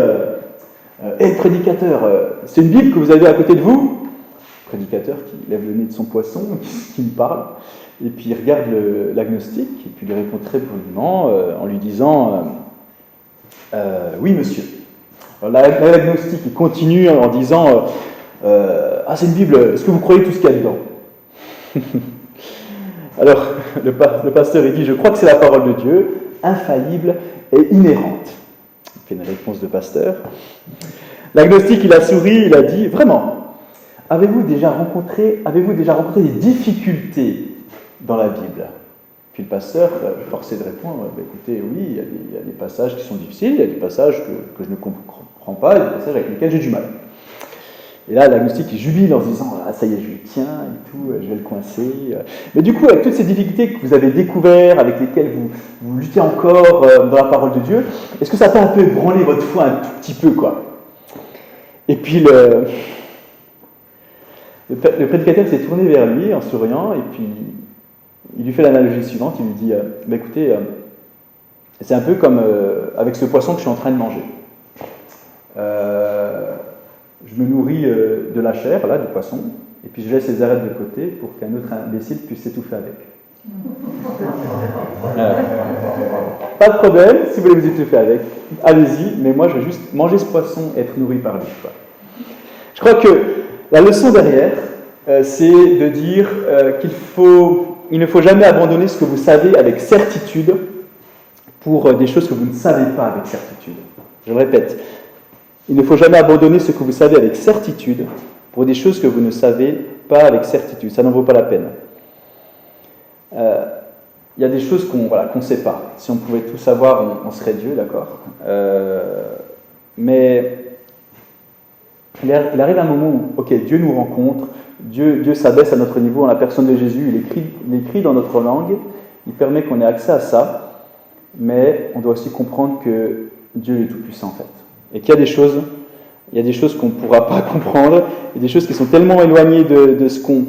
Hé, prédicateur, c'est une Bible que vous avez à côté de vous ? Prédicateur qui lève le nez de son poisson, qui me parle, et puis il regarde l'agnostique, et puis il lui répond très poliment en lui disant oui, monsieur. Alors, l'agnostique il continue en disant ah, c'est une Bible, est-ce que vous croyez tout ce qu'il y a dedans ? Alors, le pasteur il dit je crois que c'est la parole de Dieu, infaillible et inhérente. Il fait une réponse de pasteur. L'agnostique, il a souri, il a dit, vraiment, avez-vous déjà rencontré des difficultés dans la Bible ? Puis le pasteur, forcé de répondre, écoutez, oui, il y a des passages qui sont difficiles, il y a des passages que je ne comprends pas, il y a des passages avec lesquels j'ai du mal. Et là, l'agnostique, il jubile en se disant, ah, ça y est, je le tiens et tout, je vais le coincer. Mais du coup, avec toutes ces difficultés que vous avez découvertes, avec lesquelles vous luttez encore dans la parole de Dieu, est-ce que ça peut un peu ébranler votre foi un tout petit peu, quoi ? Et puis le prédicateur s'est tourné vers lui en souriant, et puis il lui fait l'analogie suivante, il lui dit, écoutez, c'est un peu comme avec ce poisson que je suis en train de manger. Je me nourris de la chair, là, du poisson, et puis je laisse les arêtes de côté pour qu'un autre imbécile puisse s'étouffer avec. Pas de problème, si vous voulez vous étouffer avec, allez-y, mais moi je vais juste manger ce poisson et être nourri par lui. Quoi. Je crois que la leçon derrière, c'est de dire qu'il ne faut jamais abandonner ce que vous savez avec certitude pour des choses que vous ne savez pas avec certitude. Je le répète, il ne faut jamais abandonner ce que vous savez avec certitude pour des choses que vous ne savez pas avec certitude. Ça n'en vaut pas la peine. Il y a des choses qu'on ne sait pas. Si on pouvait tout savoir, on serait Dieu, d'accord ? Mais il arrive un moment où, ok, Dieu nous rencontre, Dieu s'abaisse à notre niveau en la personne de Jésus, il écrit dans notre langue, il permet qu'on ait accès à ça, mais on doit aussi comprendre que Dieu est tout-puissant, en fait. Et qu'il y a des choses qu'on ne pourra pas comprendre, et des choses qui sont tellement éloignées de ce qu'on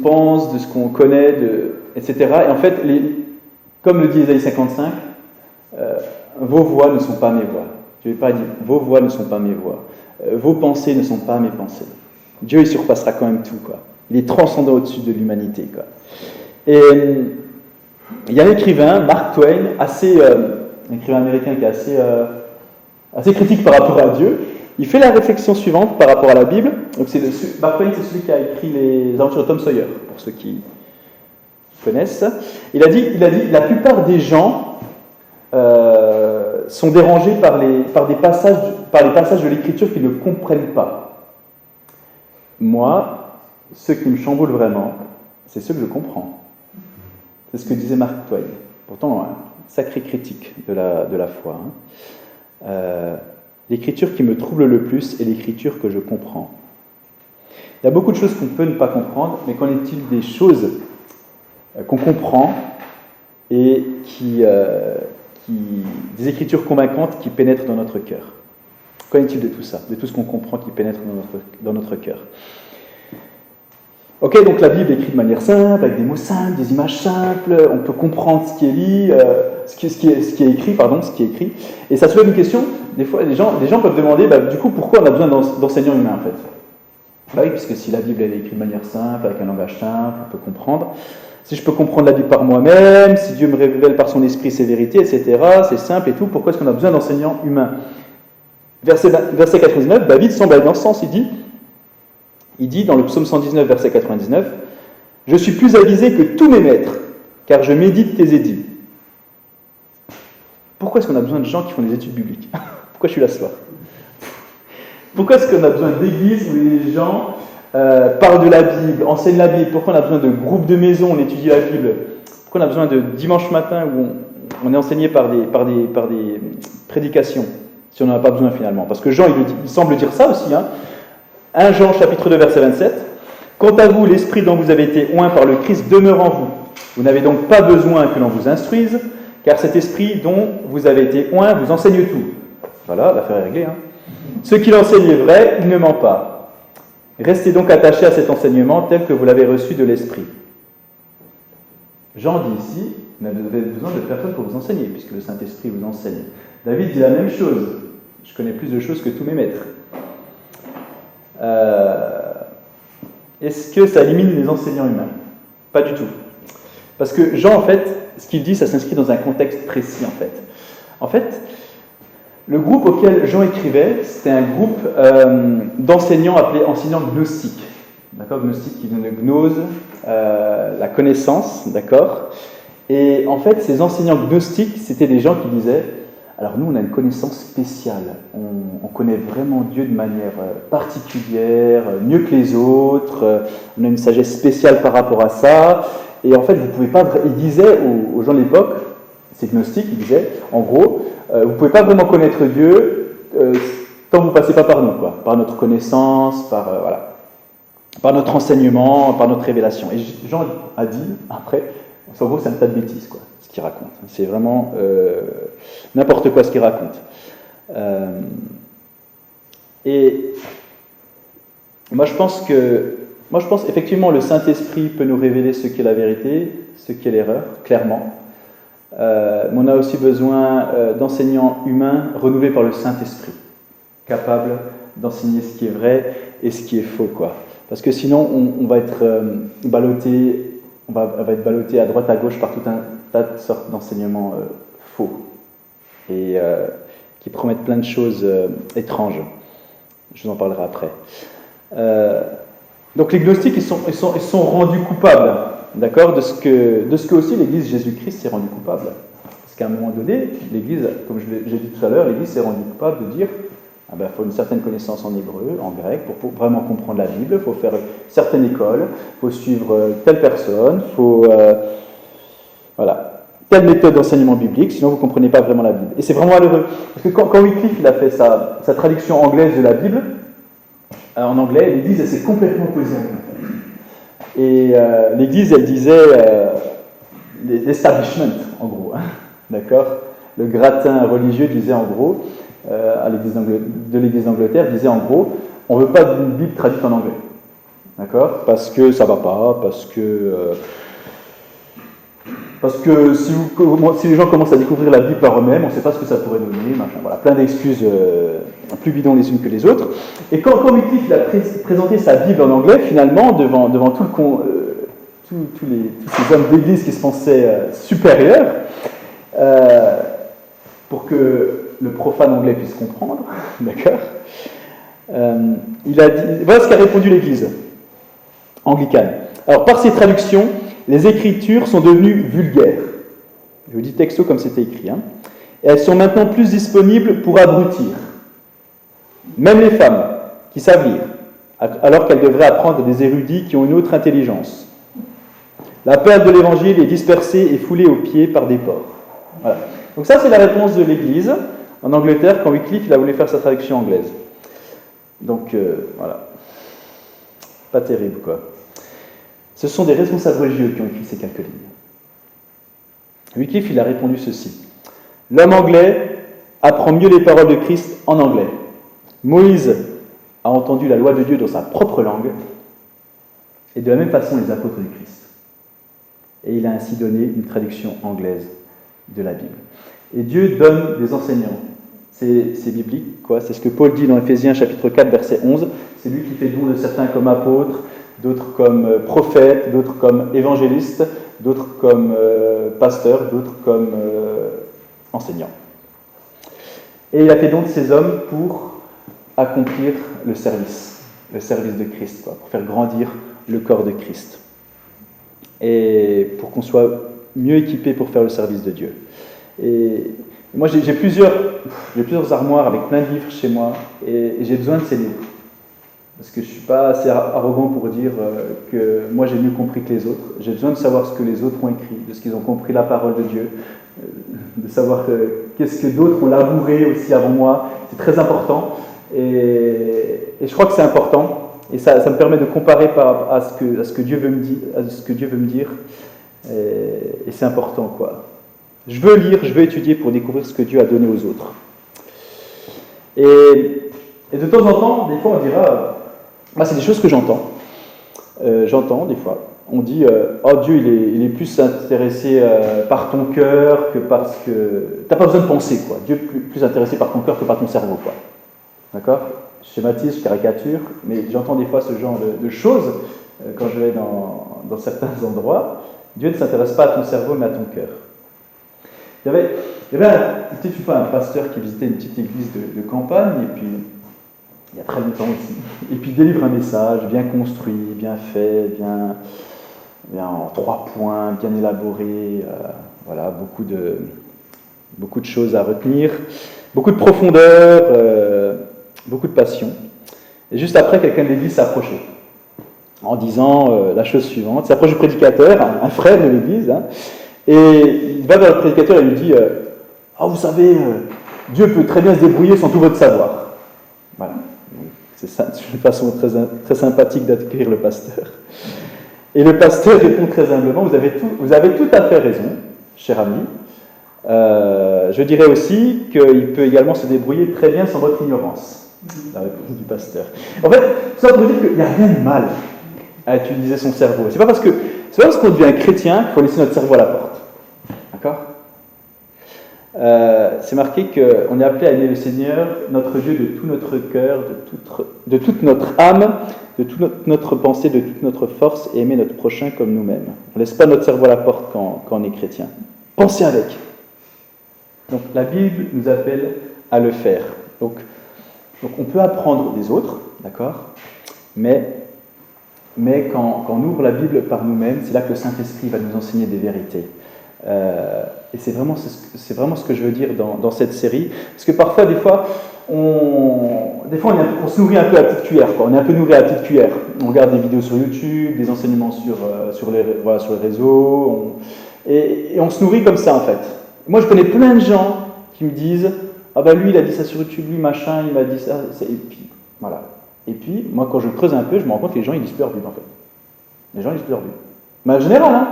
pense, de ce qu'on connaît, etc. Et en fait, comme le dit Ésaïe 55, vos voix ne sont pas mes voix. Je ne vais pas dire, vos voix ne sont pas mes voix. Vos pensées ne sont pas mes pensées. Dieu, il surpassera quand même tout, quoi. Il est transcendant au-dessus de l'humanité, quoi. Et il y a un écrivain, Mark Twain, un écrivain américain qui est assez critique par rapport à Dieu. Il fait la réflexion suivante par rapport à la Bible. Donc Mark Twain, c'est celui qui a écrit les aventures de Tom Sawyer, pour ceux qui connaissent. Il a dit, la plupart des gens sont dérangés par les passages de l'Écriture qu'ils ne comprennent pas. Moi, ceux qui me chamboulent vraiment, c'est ceux que je comprends. C'est ce que disait Mark Twain. Pourtant, un sacré critique de la foi. L'écriture qui me trouble le plus est l'écriture que je comprends. Il y a beaucoup de choses qu'on peut ne pas comprendre, mais qu'en est-il des choses qu'on comprend et des écritures convaincantes qui pénètrent dans notre cœur? Qu'en est-il de tout ça, de tout ce qu'on comprend qui pénètre dans notre cœur? Ok, donc la Bible est écrite de manière simple, avec des mots simples, des images simples, on peut comprendre ce qui est écrit, et ça soulève une question. Des fois, les gens peuvent demander, du coup, pourquoi on a besoin d'enseignants humains, en fait? Oui, puisque si la Bible elle est écrite de manière simple, avec un langage simple, on peut comprendre, Si je peux comprendre la Bible par moi-même, si Dieu me révèle par son esprit ses vérités, etc., c'est simple et tout, pourquoi est-ce qu'on a besoin d'enseignants humains? Verset 99, David semble aller dans ce sens, il dit dans le psaume 119, verset 99, « Je suis plus avisé que tous mes maîtres, car je médite tes édits. » Pourquoi est-ce qu'on a besoin de gens qui font des études bibliques? Pourquoi je suis là ce soir? Pourquoi est-ce qu'on a besoin d'églises où les gens parlent de la Bible, enseignent la Bible? Pourquoi on a besoin de groupes de maison, on étudie la Bible? Pourquoi on a besoin de dimanche matin où on est enseigné par des prédications, si on n'en a pas besoin finalement? Parce que Jean, il semble dire ça aussi. 1 Jean, chapitre 2, verset 27. « Quant à vous, l'esprit dont vous avez été oint par le Christ demeure en vous. Vous n'avez donc pas besoin que l'on vous instruise, car cet esprit dont vous avez été oint vous enseigne tout. » Voilà, l'affaire est réglée. Ce qu'il enseigne est vrai, il ne ment pas. Restez donc attachés à cet enseignement tel que vous l'avez reçu de l'Esprit. Jean dit ici, vous n'avez besoin de personne pour vous enseigner, puisque le Saint-Esprit vous enseigne. David dit la même chose. Je connais plus de choses que tous mes maîtres. Est-ce que ça élimine les enseignants humains? Pas du tout. Parce que Jean, en fait, ce qu'il dit, ça s'inscrit dans un contexte précis, en fait. En fait, le groupe auquel Jean écrivait, c'était un groupe d'enseignants appelés enseignants gnostiques. D'accord, gnostique qui vient de gnose, la connaissance, d'accord. Et en fait, ces enseignants gnostiques, c'était des gens qui disaient, alors nous, on a une connaissance spéciale, on connaît vraiment Dieu de manière particulière, mieux que les autres, on a une sagesse spéciale par rapport à ça, et en fait, vous pouvez pas... Ils disaient aux gens de l'époque, ces gnostiques, ils disaient, en gros, vous ne pouvez pas vraiment connaître Dieu tant que vous ne passez pas par nous, quoi, par notre connaissance, par notre enseignement, par notre révélation. Et Jean a dit, après, en gros, c'est un tas de bêtises, quoi, ce qu'il raconte. C'est vraiment n'importe quoi ce qu'il raconte. Et moi, je pense effectivement le Saint-Esprit peut nous révéler ce qu'est la vérité, ce qu'est l'erreur, clairement. Mais on a aussi besoin d'enseignants humains renouvelés par le Saint-Esprit, capables d'enseigner ce qui est vrai et ce qui est faux, quoi. Parce que sinon, on va être ballotté, être ballotté à droite, à gauche par tout un tas de sortes d'enseignements faux et qui promettent plein de choses étranges. Je vous en parlerai après. Donc les gnostiques, ils sont rendus coupables, d'accord, de ce que aussi l'Église Jésus-Christ s'est rendue coupable. Parce qu'à un moment donné, l'Église, comme j'ai dit tout à l'heure, l'Église s'est rendue coupable de dire il faut une certaine connaissance en hébreu, en grec, pour vraiment comprendre la Bible, il faut faire certaines écoles, il faut suivre telle personne, il faut telle méthode d'enseignement biblique, sinon vous ne comprenez pas vraiment la Bible. Et c'est vraiment malheureux. Parce que quand Wycliffe il a fait sa traduction anglaise de la Bible, en anglais, l'Église elle s'est complètement opposée à lui. Et l'Église, elle disait l'establishment, en gros. D'accord? Le gratin religieux disait en gros, de l'Église d'Angleterre, disait en gros, on ne veut pas d'une Bible traduite en anglais. D'accord? Parce que ça ne va pas, parce que si les gens commencent à découvrir la Bible par eux-mêmes, on ne sait pas ce que ça pourrait donner, machin. Voilà, plein d'excuses plus bidons les unes que les autres. Et quand Wycliffe a présenté sa Bible en anglais, finalement, devant tous ces hommes d'église qui se pensaient supérieurs, pour que le profane anglais puisse comprendre, d'accord, il a dit, voilà ce qu'a répondu l'Église anglicane. Alors, par ces traductions, les Écritures sont devenues vulgaires. Je vous dis texto comme c'était écrit. Et elles sont maintenant plus disponibles pour abrutir. Même les femmes qui savent lire, alors qu'elles devraient apprendre des érudits qui ont une autre intelligence. La perle de l'Évangile est dispersée et foulée aux pieds par des porcs. Voilà. Donc ça, c'est la réponse de l'Église en Angleterre quand Wycliffe il a voulu faire sa traduction anglaise. Donc, voilà. Pas terrible, quoi. Ce sont des responsables religieux qui ont écrit ces quelques lignes. Wycliffe, il a répondu ceci. L'homme anglais apprend mieux les paroles de Christ en anglais. Moïse a entendu la loi de Dieu dans sa propre langue, et de la même façon les apôtres du Christ. Et il a ainsi donné une traduction anglaise de la Bible. Et Dieu donne des enseignants. C'est biblique, quoi. C'est ce que Paul dit dans Éphésiens chapitre 4, verset 11. C'est lui qui fait don de certains comme apôtres, d'autres comme prophètes, d'autres comme évangélistes, d'autres comme pasteurs, d'autres comme enseignants. Et il a fait donc ces hommes pour accomplir le service de Christ, quoi, pour faire grandir le corps de Christ. Et pour qu'on soit mieux équipé pour faire le service de Dieu. Et moi, j'ai plusieurs armoires avec plein de livres chez moi, et j'ai besoin de ces livres. Parce que je ne suis pas assez arrogant pour dire que moi j'ai mieux compris que les autres. J'ai besoin de savoir ce que les autres ont écrit, de ce qu'ils ont compris la parole de Dieu, de savoir qu'est-ce que d'autres ont labouré aussi avant moi. C'est très important. Et je crois que c'est important. Et ça me permet de comparer à ce que Dieu veut me dire. Et c'est important, quoi. Je veux lire, je veux étudier pour découvrir ce que Dieu a donné aux autres. Et de temps en temps, des fois on dira, moi c'est des choses que j'entends. J'entends des fois, on dit, oh Dieu il est plus intéressé par ton cœur que parce que... T'as pas besoin de penser, quoi. Dieu est plus intéressé par ton cœur que par ton cerveau, quoi. D'accord ? Je schématise, je caricature, mais j'entends des fois ce genre de choses quand je vais dans certains endroits. Dieu ne s'intéresse pas à ton cerveau, mais à ton cœur. Il y avait un pasteur qui visitait une petite église de campagne, et puis, il y a très longtemps aussi, et puis il délivre un message bien construit, bien fait, bien en 3 points, bien élaboré, voilà, beaucoup de choses à retenir, beaucoup de profondeur, beaucoup de passion. Et juste après, quelqu'un de l'église s'est approché, en disant la chose suivante. Il s'approche du prédicateur, un frère de l'église, hein, et il va vers le prédicateur et lui dit vous savez, Dieu peut très bien se débrouiller sans tout votre savoir. Voilà. C'est une façon très, très sympathique d'accueillir le pasteur. Et le pasteur répond très humblement, vous avez tout à fait raison, cher ami. Je dirais aussi qu'il peut également se débrouiller très bien sans votre ignorance. La réponse du pasteur. En fait, ça pour dire qu'il n'y a rien de mal à utiliser son cerveau. C'est pas parce qu'on devient chrétien qu'il faut laisser notre cerveau à la porte. D'accord ? C'est marqué qu'on est appelé à aimer le Seigneur, notre Dieu, de tout notre cœur, de toute notre âme, de toute notre pensée, de toute notre force, et aimer notre prochain comme nous-mêmes. On ne laisse pas notre cerveau à la porte quand on est chrétien. Pensez avec. Donc la Bible nous appelle à le faire. Donc on peut apprendre des autres, d'accord ? Mais quand on ouvre la Bible par nous-mêmes, c'est là que le Saint-Esprit va nous enseigner des vérités. Et c'est vraiment ce que je veux dire dans cette série. Parce que parfois, des fois, on se nourrit un peu à petite cuillère, quoi. On est un peu nourri à petite cuillère. On regarde des vidéos sur YouTube, des enseignements sur les réseaux, et on se nourrit comme ça, en fait. Moi, je connais plein de gens qui me disent « Ah ben lui, il a dit ça sur YouTube, lui, machin, il m'a dit ça. » Et puis, voilà. Et puis, moi, quand je creuse un peu, je me rends compte que les gens, ils lisent leur Bible, en fait. Les gens, ils lisent leur Bible. Mais en général, hein.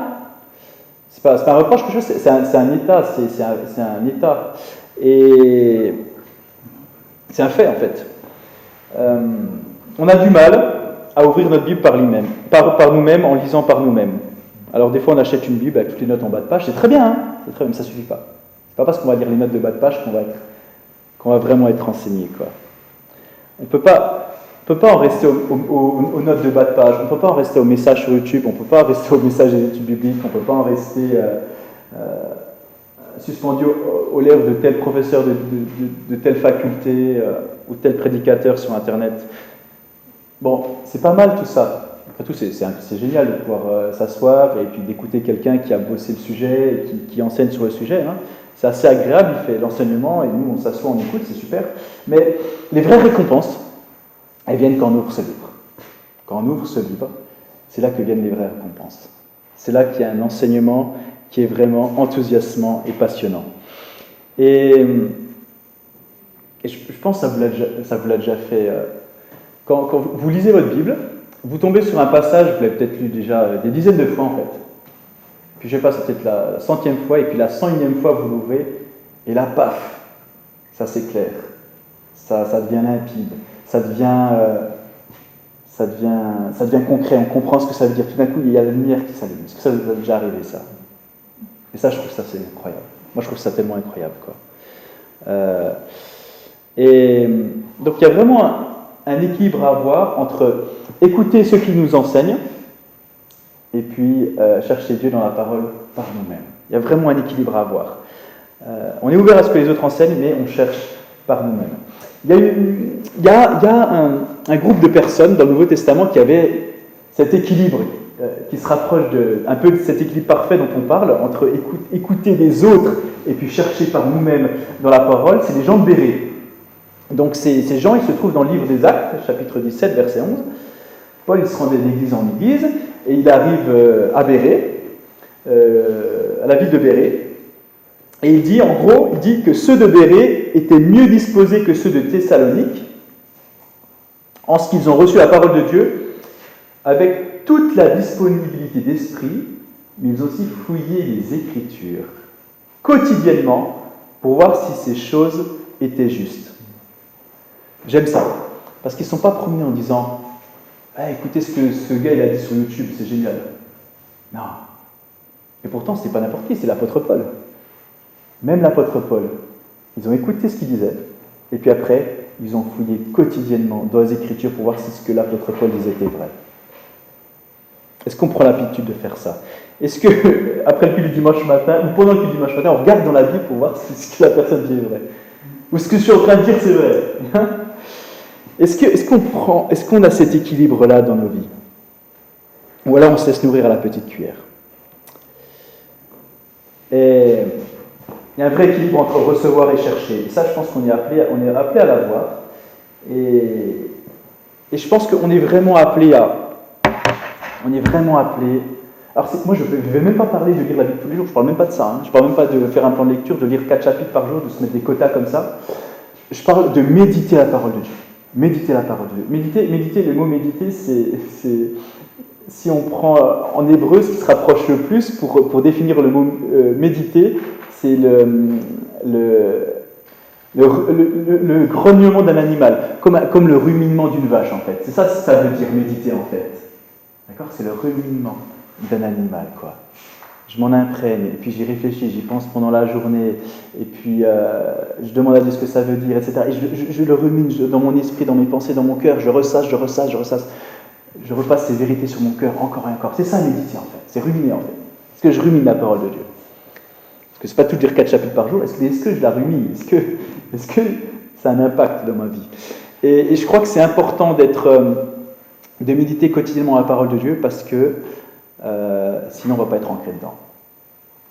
C'est pas un reproche que je fais, c'est un état, c'est un état. Et c'est un fait, en fait. On a du mal à ouvrir notre Bible par nous-mêmes, en lisant par nous-mêmes. Alors des fois, on achète une Bible avec toutes les notes en bas de page, c'est très bien, hein, c'est très bien, mais ça ne suffit pas. C'est pas parce qu'on va lire les notes de bas de page qu'on va vraiment être renseigné, quoi. On ne peut pas en rester aux notes de bas de page, on ne peut pas en rester aux messages sur YouTube, on ne peut pas en rester aux messages des études bibliques, on ne peut pas en rester suspendu aux lèvres de tel professeur de telle faculté ou tel prédicateur sur Internet. Bon, c'est pas mal tout ça. Après tout, c'est génial de pouvoir s'asseoir et puis d'écouter quelqu'un qui a bossé le sujet et qui enseigne sur le sujet. Hein. C'est assez agréable, il fait l'enseignement et nous on s'assoit, on écoute, c'est super. Mais les vraies récompenses, elles viennent quand on ouvre ce livre. Quand on ouvre ce livre, c'est là que viennent les vraies récompenses. C'est là qu'il y a un enseignement qui est vraiment enthousiasmant et passionnant. Et je pense que ça vous l'a déjà fait. Quand vous lisez votre Bible, vous tombez sur un passage, vous l'avez peut-être lu déjà des dizaines de fois en fait. Puis je sais pas, c'est peut-être la 100e fois, et puis la 101e fois vous l'ouvrez, et là, paf, ça s'éclaire. Ça devient limpide. Ça devient concret, on comprend ce que ça veut dire. Tout d'un coup, il y a la lumière qui s'allume. Est-ce que ça vous est déjà arrivé, ça ? Et ça, je trouve ça, c'est incroyable. Moi, je trouve ça tellement incroyable, quoi. Et donc, il y a vraiment un équilibre à avoir entre écouter ceux qui nous enseignent et puis chercher Dieu dans la parole par nous-mêmes. Il y a vraiment un équilibre à avoir. On est ouvert à ce que les autres enseignent, mais on cherche par nous-mêmes. Il y a un groupe de personnes dans le Nouveau Testament qui avait cet équilibre, qui se rapproche un peu de cet équilibre parfait dont on parle, entre écouter des autres et puis chercher par nous-mêmes dans la parole. C'est les gens de Bérée. Donc ces gens, ils se trouvent dans le livre des Actes, chapitre 17, verset 11. Paul, il se rendait d'église en église, et il arrive à Bérée, à la ville de Bérée, et il dit, en gros, que ceux de Bérée étaient mieux disposés que ceux de Thessalonique, en ce qu'ils ont reçu la parole de Dieu, avec toute la disponibilité d'esprit, mais ils ont aussi fouillé les Écritures, quotidiennement, pour voir si ces choses étaient justes. J'aime ça, parce qu'ils ne sont pas promenés en disant « écoutez ce que ce gars il a dit sur YouTube, c'est génial ». Non. Et pourtant, ce n'est pas n'importe qui, c'est l'apôtre Paul. Même l'apôtre Paul, ils ont écouté ce qu'il disait, et puis après, ils ont fouillé quotidiennement dans les Écritures pour voir si ce que l'apôtre Paul disait était vrai. Est-ce qu'on prend l'habitude de faire ça? Est-ce que, après le culte du dimanche matin, ou pendant le culte du dimanche matin, on regarde dans la Bible pour voir si ce que la personne dit est vrai? Ou ce que je suis en train de dire, c'est vrai? Est-ce qu'on a cet équilibre-là dans nos vies? Ou alors on se laisse nourrir à la petite cuillère? Et il y a un vrai équilibre entre recevoir et chercher. Et ça, je pense qu'on est appelé à l'avoir. Et je pense qu'on est vraiment appelé à... Alors moi, je ne vais même pas parler de lire la Bible tous les jours, je ne parle même pas de ça. Je ne parle même pas de faire un plan de lecture, de lire 4 chapitres par jour, de se mettre des quotas comme ça. Je parle de méditer la parole de Dieu. Méditer la parole de Dieu. Méditer, le mot méditer, c'est si on prend en hébreu, ce qui se rapproche le plus pour définir le mot méditer, c'est le grognement d'un animal, comme le ruminement d'une vache en fait. C'est ça que ça veut dire méditer en fait. D'accord? C'est le ruminement d'un animal, quoi. Je m'en imprègne, et puis j'y réfléchis, j'y pense pendant la journée, et puis je demande à Dieu ce que ça veut dire, etc. Et je le rumine dans mon esprit, dans mes pensées, dans mon cœur, je ressasse. Je repasse ces vérités sur mon cœur encore et encore. C'est ça méditer en fait, c'est ruminer en fait. Est-ce que je rumine la parole de Dieu? Parce que c'est pas tout dire 4 chapitres par jour, est-ce que je la rumine? Est-ce que ça a un impact dans ma vie? Et je crois que c'est important de méditer quotidiennement la parole de Dieu parce que sinon on ne va pas être ancré dedans.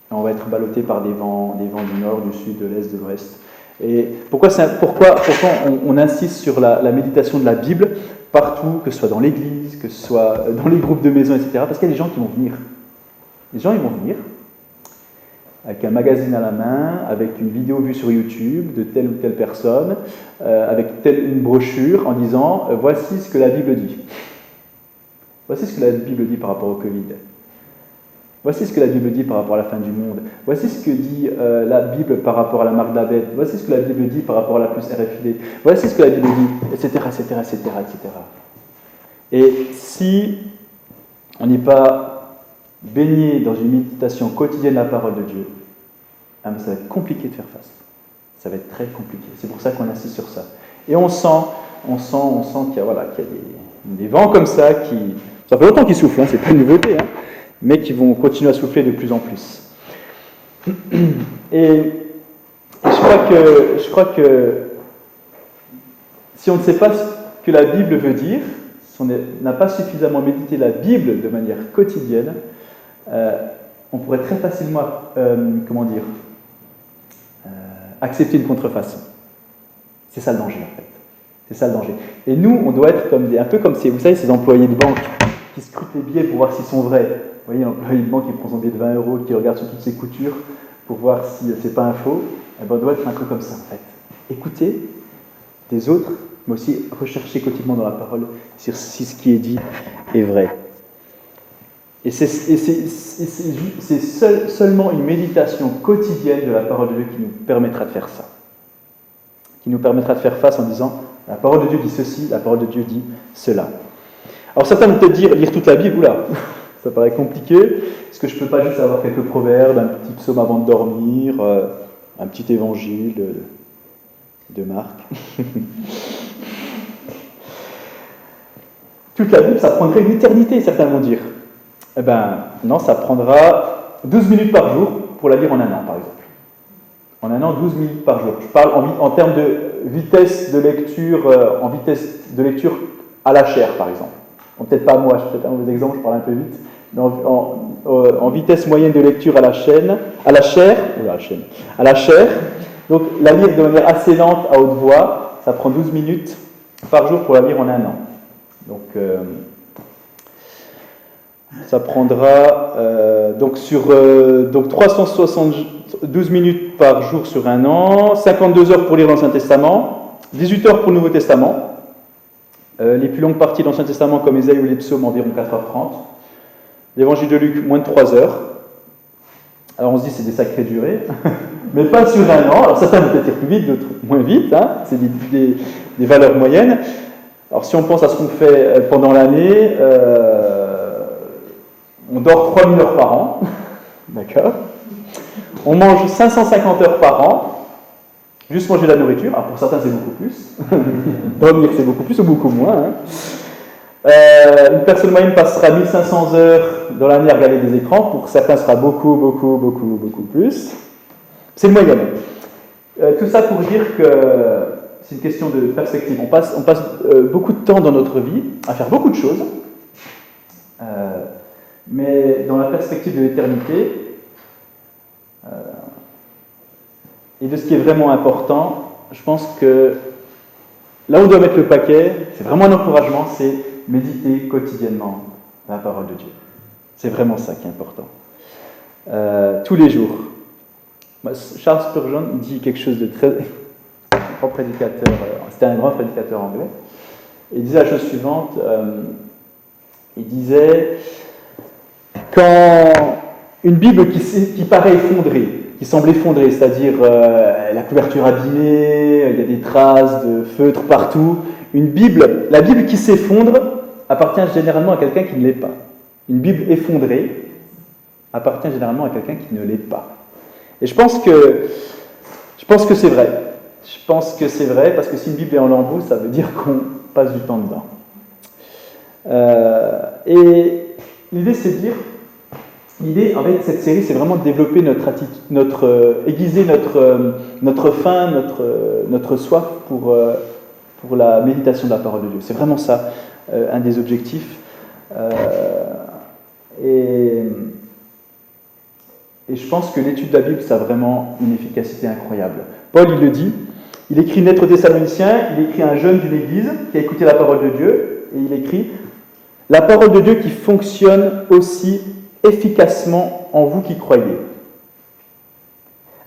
On va être ballotté par des vents du nord, du sud, de l'est, de l'ouest. Et pourquoi on insiste sur la méditation de la Bible partout, que ce soit dans l'église, que ce soit dans les groupes de maison, etc. Parce qu'il y a des gens qui vont venir. Les gens, ils vont venir avec un magazine à la main, avec une vidéo vue sur YouTube de telle ou telle personne, avec une brochure en disant « Voici ce que la Bible dit ». Voici ce que la Bible dit par rapport au Covid. Voici ce que la Bible dit par rapport à la fin du monde. Voici ce que dit la Bible par rapport à la marque de la bête. Voici ce que la Bible dit par rapport à la puce RFID. Voici ce que la Bible dit, etc., etc., etc., etc. Et si on n'est pas baigné dans une méditation quotidienne de la parole de Dieu, ça va être compliqué de faire face. Ça va être très compliqué. C'est pour ça qu'on insiste sur ça. Et on sent qu'il y a des vents comme ça qui... Ça fait longtemps qu'ils soufflent, c'est pas une nouveauté, mais qui vont continuer à souffler de plus en plus. Et je crois que si on ne sait pas ce que la Bible veut dire, si on n'a pas suffisamment médité la Bible de manière quotidienne, on pourrait très facilement, accepter une contrefaçon. C'est ça le danger en fait. C'est ça le danger. Et nous, on doit être un peu comme vous savez, ces employés de banque qui scrutent les billets pour voir s'ils sont vrais. Vous voyez, l'employé de banque qui prend son billet de 20 €, qui regarde sur toutes ses coutures pour voir si c'est pas un faux. On doit être un peu comme ça en fait. Écouter des autres, mais aussi rechercher quotidiennement dans la parole si ce qui est dit est vrai. Et c'est seulement une méditation quotidienne de la parole de Dieu qui nous permettra de faire ça. Qui nous permettra de faire face en disant « La parole de Dieu dit ceci, la parole de Dieu dit cela ». Alors certains vont peut-être dire « Lire toute la Bible, oula, ça paraît compliqué. Est-ce que je ne peux pas juste avoir quelques proverbes, un petit psaume avant de dormir, un petit évangile de Marc ?» Toute la Bible, ça prendrait une éternité, certains vont dire. Eh bien, non, ça prendra 12 minutes par jour pour la lire en un an, par exemple. En un an, 12 minutes par jour. Je parle en termes de vitesse de lecture, en vitesse de lecture à la chair, par exemple. Bon, peut-être pas moi, je fais un mauvais exemple, je parle un peu vite. Mais en vitesse moyenne de lecture à la chair. Donc, la lire de manière assez lente à haute voix, ça prend 12 minutes par jour pour la lire en un an. Donc, ça prendra donc 372 minutes par jour sur un an, 52 heures pour lire l'Ancien Testament, 18 heures pour le Nouveau Testament, les plus longues parties de l'Ancien Testament comme Ésaïe ou les psaumes environ 4h30, l'Évangile de Luc moins de 3 heures. Alors on se dit c'est des sacrées durées, mais pas sur un an. Alors certains vont peut-être ir plus vite, d'autres moins vite, hein. C'est des valeurs moyennes. Alors si on pense à ce qu'on fait pendant l'année, on dort 3000 heures par an, d'accord. On mange 550 heures par an, juste manger de la nourriture. Alors pour certains c'est beaucoup plus, dormir c'est beaucoup plus ou beaucoup moins. Hein. Une personne moyenne passera 1500 heures dans l'année à regarder des écrans, pour certains ce sera beaucoup plus. C'est le moyen. Tout ça pour dire que c'est une question de perspective. On passe beaucoup de temps dans notre vie à faire beaucoup de choses, mais dans la perspective de l'éternité, et de ce qui est vraiment important, je pense que là où on doit mettre le paquet, c'est vraiment un encouragement, c'est méditer quotidiennement la parole de Dieu. C'est vraiment ça qui est important. Tous les jours. Charles Spurgeon dit quelque chose de très... grand prédicateur, c'était un grand prédicateur anglais. Il disait la chose suivante, il disait, quand une Bible qui paraît effondrée, qui semble effondrée, c'est-à-dire la couverture abîmée, il y a des traces de feutre partout, la Bible qui s'effondre appartient généralement à quelqu'un qui ne l'est pas. Une Bible effondrée appartient généralement à quelqu'un qui ne l'est pas. Et je pense que c'est vrai. Je pense que c'est vrai, parce que si une Bible est en lambeaux, ça veut dire qu'on passe du temps dedans. Et l'idée, c'est de dire, avec cette série, c'est vraiment de développer aiguiser notre faim, notre soif pour la méditation de la parole de Dieu. C'est vraiment ça, un des objectifs. Et je pense que l'étude de la Bible, ça a vraiment une efficacité incroyable. Paul, il le dit, il écrit une lettre aux Thessaloniciens, il écrit à un jeune d'une église qui a écouté la parole de Dieu, et il écrit « La parole de Dieu qui fonctionne aussi efficacement en vous qui croyez. »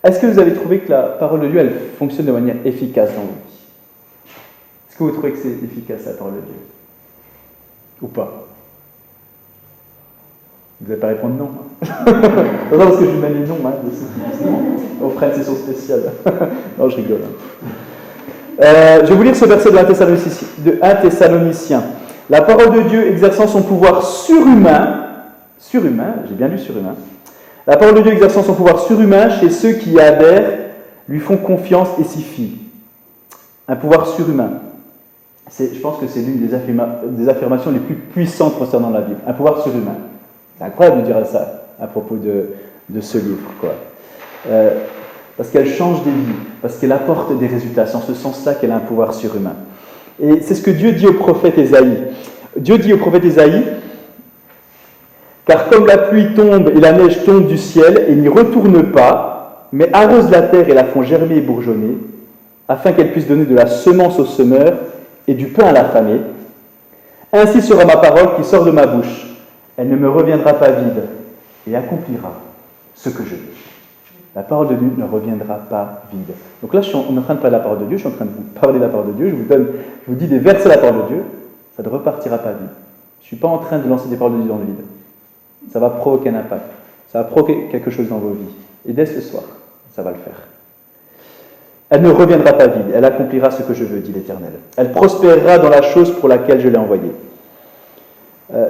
Est-ce que vous avez trouvé que la parole de Dieu, elle fonctionne de manière efficace dans vos vies? Est-ce que vous trouvez que c'est efficace, la parole de Dieu? Ou pas? Vous n'allez pas répondre non. Non, parce que je vous mets les noms. On fera une session spéciale. Non, je rigole. Je vais vous lire ce verset de 1 Thessaloniciens. La parole de Dieu exerçant son pouvoir surhumain, j'ai bien lu surhumain, la parole de Dieu exerçant son pouvoir surhumain chez ceux qui y adhèrent, lui font confiance et s'y fient. Un pouvoir surhumain. Je pense que c'est l'une des affirmations les plus puissantes concernant la Bible. Un pouvoir surhumain. C'est incroyable de dire ça à propos de ce livre, quoi. Parce qu'elle change des vies, parce qu'elle apporte des résultats. C'est en ce sens-là qu'elle a un pouvoir surhumain. Et c'est ce que Dieu dit au prophète Ésaïe. Dieu dit au prophète Ésaïe, « Car comme la pluie tombe et la neige tombe du ciel et n'y retourne pas, mais arrose la terre et la font germer et bourgeonner, afin qu'elle puisse donner de la semence au semeur et du pain à l'affamé, ainsi sera ma parole qui sort de ma bouche. Elle ne me reviendra pas vide et accomplira ce que je veux. » La parole de Dieu ne reviendra pas vide. Donc là, on est en train de parler de la parole de Dieu, je suis en train de vous parler de la parole de Dieu, je vous dis des versets de la parole de Dieu, ça ne repartira pas vide. Je ne suis pas en train de lancer des paroles de Dieu dans le vide. Ça va provoquer un impact, ça va provoquer quelque chose dans vos vies. Et dès ce soir, ça va le faire. Elle ne reviendra pas vide, elle accomplira ce que je veux, dit l'Éternel. Elle prospérera dans la chose pour laquelle je l'ai envoyée.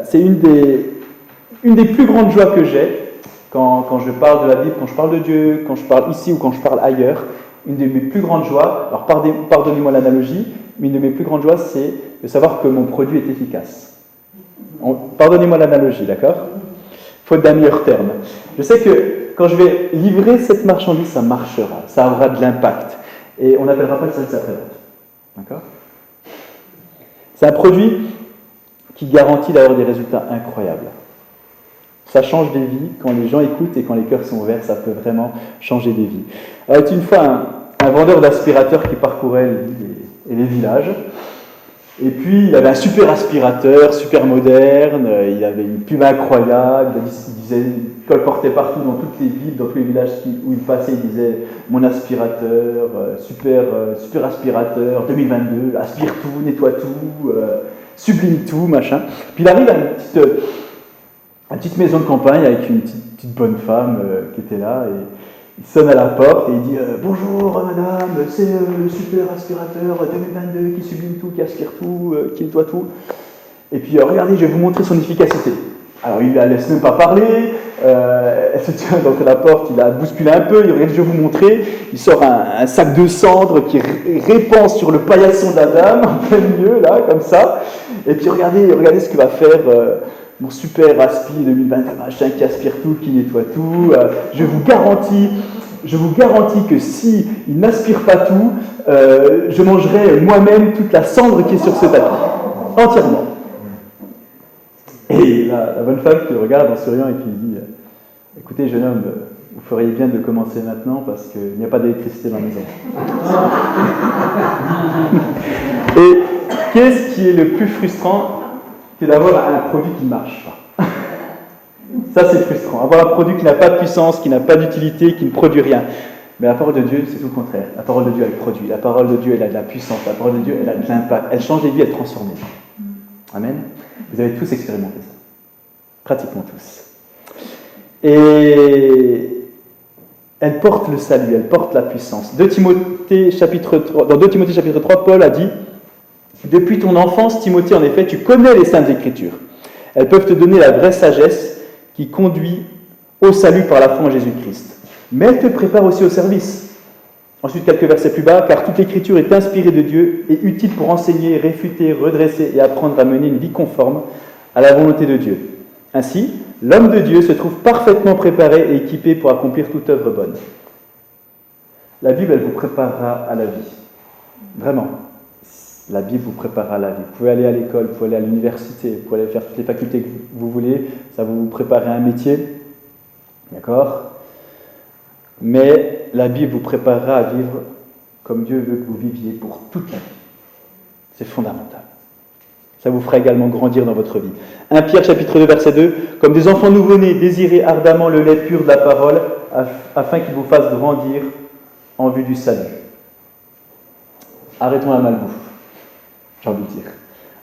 C'est une des plus grandes joies que j'ai quand je parle de la Bible, quand je parle de Dieu, quand je parle ici ou quand je parle ailleurs. Une de mes plus grandes joies, alors pardonnez-moi l'analogie, mais une de mes plus grandes joies, c'est de savoir que mon produit est efficace. Pardonnez-moi l'analogie, d'accord? faute d'un meilleur terme. Je sais que quand je vais livrer cette marchandise, ça marchera, ça aura de l'impact. Et on n'appellera pas le service après-vente. D'accord ? C'est un produit qui garantit d'avoir des résultats incroyables. Ça change des vies. Quand les gens écoutent et quand les cœurs sont ouverts, ça peut vraiment changer des vies. Alors, il y a une fois un vendeur d'aspirateurs qui parcourait les villes et les villages. Et puis, il avait un super aspirateur, super moderne, il avait une pub incroyable, il disait, il colportait partout dans toutes les villes, dans tous les villages où il passait, il disait « Mon aspirateur, super aspirateur, 2022, aspire tout, nettoie tout, sublime tout, machin. » Puis il arrive à une petite maison de campagne avec une petite bonne femme qui était là, et il sonne à la porte et il dit « Bonjour madame, c'est le super aspirateur 2022 qui sublime tout, qui aspire tout, qui nettoie tout. » Et puis regardez, je vais vous montrer son efficacité. Alors il ne la laisse même pas parler, elle se tient d'entrer la porte, il la bouscule un peu, il regarde, je vais vous montrer, il sort un sac de cendres qui répand sur le paillasson de la dame, en plein milieu, là, comme ça. Et puis regardez ce que va faire mon super aspi 2020, machin, qui aspire tout, qui nettoie tout. Je vous garantis que si il n'aspire pas tout, je mangerai moi-même toute la cendre qui est sur ce tapis. Entièrement. Et la bonne femme qui le regarde en souriant et qui lui dit « Écoutez, jeune homme, vous feriez bien de commencer maintenant parce qu'il n'y a pas d'électricité dans la maison. » Et qu'est-ce qui est le plus frustrant que d'avoir un produit qui ne marche pas? Ça, c'est frustrant. Avoir un produit qui n'a pas de puissance, qui n'a pas d'utilité, qui ne produit rien. Mais la parole de Dieu, c'est tout le contraire. La parole de Dieu, elle produit. La parole de Dieu, elle a de la puissance. La parole de Dieu, elle a de l'impact. Elle change les vies, elle transforme les vies. Amen. Vous avez tous expérimenté ça. Pratiquement tous. Et elle porte le salut, elle porte la puissance. Dans 2 Timothée chapitre 3, Paul a dit « Depuis ton enfance, Timothée, en effet, tu connais les Saintes Écritures. Elles peuvent te donner la vraie sagesse qui conduit au salut par la foi en Jésus-Christ. Mais elles te préparent aussi au service. » Ensuite, quelques versets plus bas, « Car toute l'Écriture est inspirée de Dieu et utile pour enseigner, réfuter, redresser et apprendre à mener une vie conforme à la volonté de Dieu. Ainsi, l'homme de Dieu se trouve parfaitement préparé et équipé pour accomplir toute œuvre bonne. » La Bible, elle vous préparera à la vie. Vraiment. La Bible vous préparera à la vie. Vous pouvez aller à l'école, vous pouvez aller à l'université, vous pouvez aller faire toutes les facultés que vous voulez, ça va vous préparer à un métier. D'accord ? Mais la Bible vous préparera à vivre comme Dieu veut que vous viviez pour toute la vie. C'est fondamental. Ça vous fera également grandir dans votre vie. 1 Pierre chapitre 2 verset 2, « Comme des enfants nouveau-nés, désirez ardemment le lait pur de la parole, afin qu'il vous fasse grandir en vue du salut. » Arrêtons la malbouffe, j'ai envie de dire.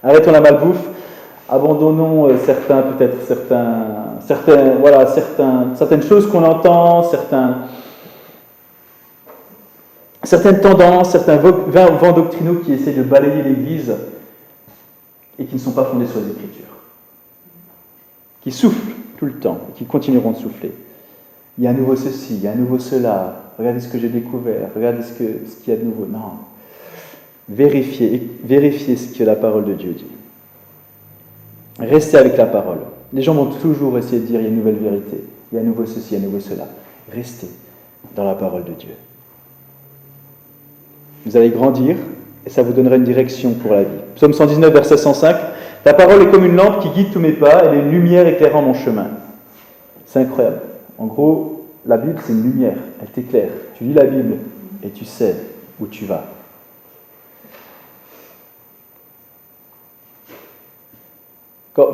Arrêtons la malbouffe, abandonnons certaines choses qu'on entend, certaines tendances, certains vents doctrinaux qui essaient de balayer l'Église et qui ne sont pas fondés sur les Écritures, qui soufflent tout le temps et qui continueront de souffler. Il y a à nouveau ceci, il y a à nouveau cela, regardez ce que j'ai découvert, regardez ce qu'il y a de nouveau. Non. Vérifiez ce que la parole de Dieu dit. Restez avec la parole. Les gens vont toujours essayer de dire il y a une nouvelle vérité, il y a à nouveau ceci, il y a à nouveau cela. Restez dans la parole de Dieu. Vous allez grandir et ça vous donnera une direction pour la vie. Psaume 119, verset 105. « Ta parole est comme une lampe qui guide tous mes pas, elle est une lumière éclairant mon chemin. » C'est incroyable. En gros, la Bible, c'est une lumière, elle t'éclaire. Tu lis la Bible et tu sais où tu vas.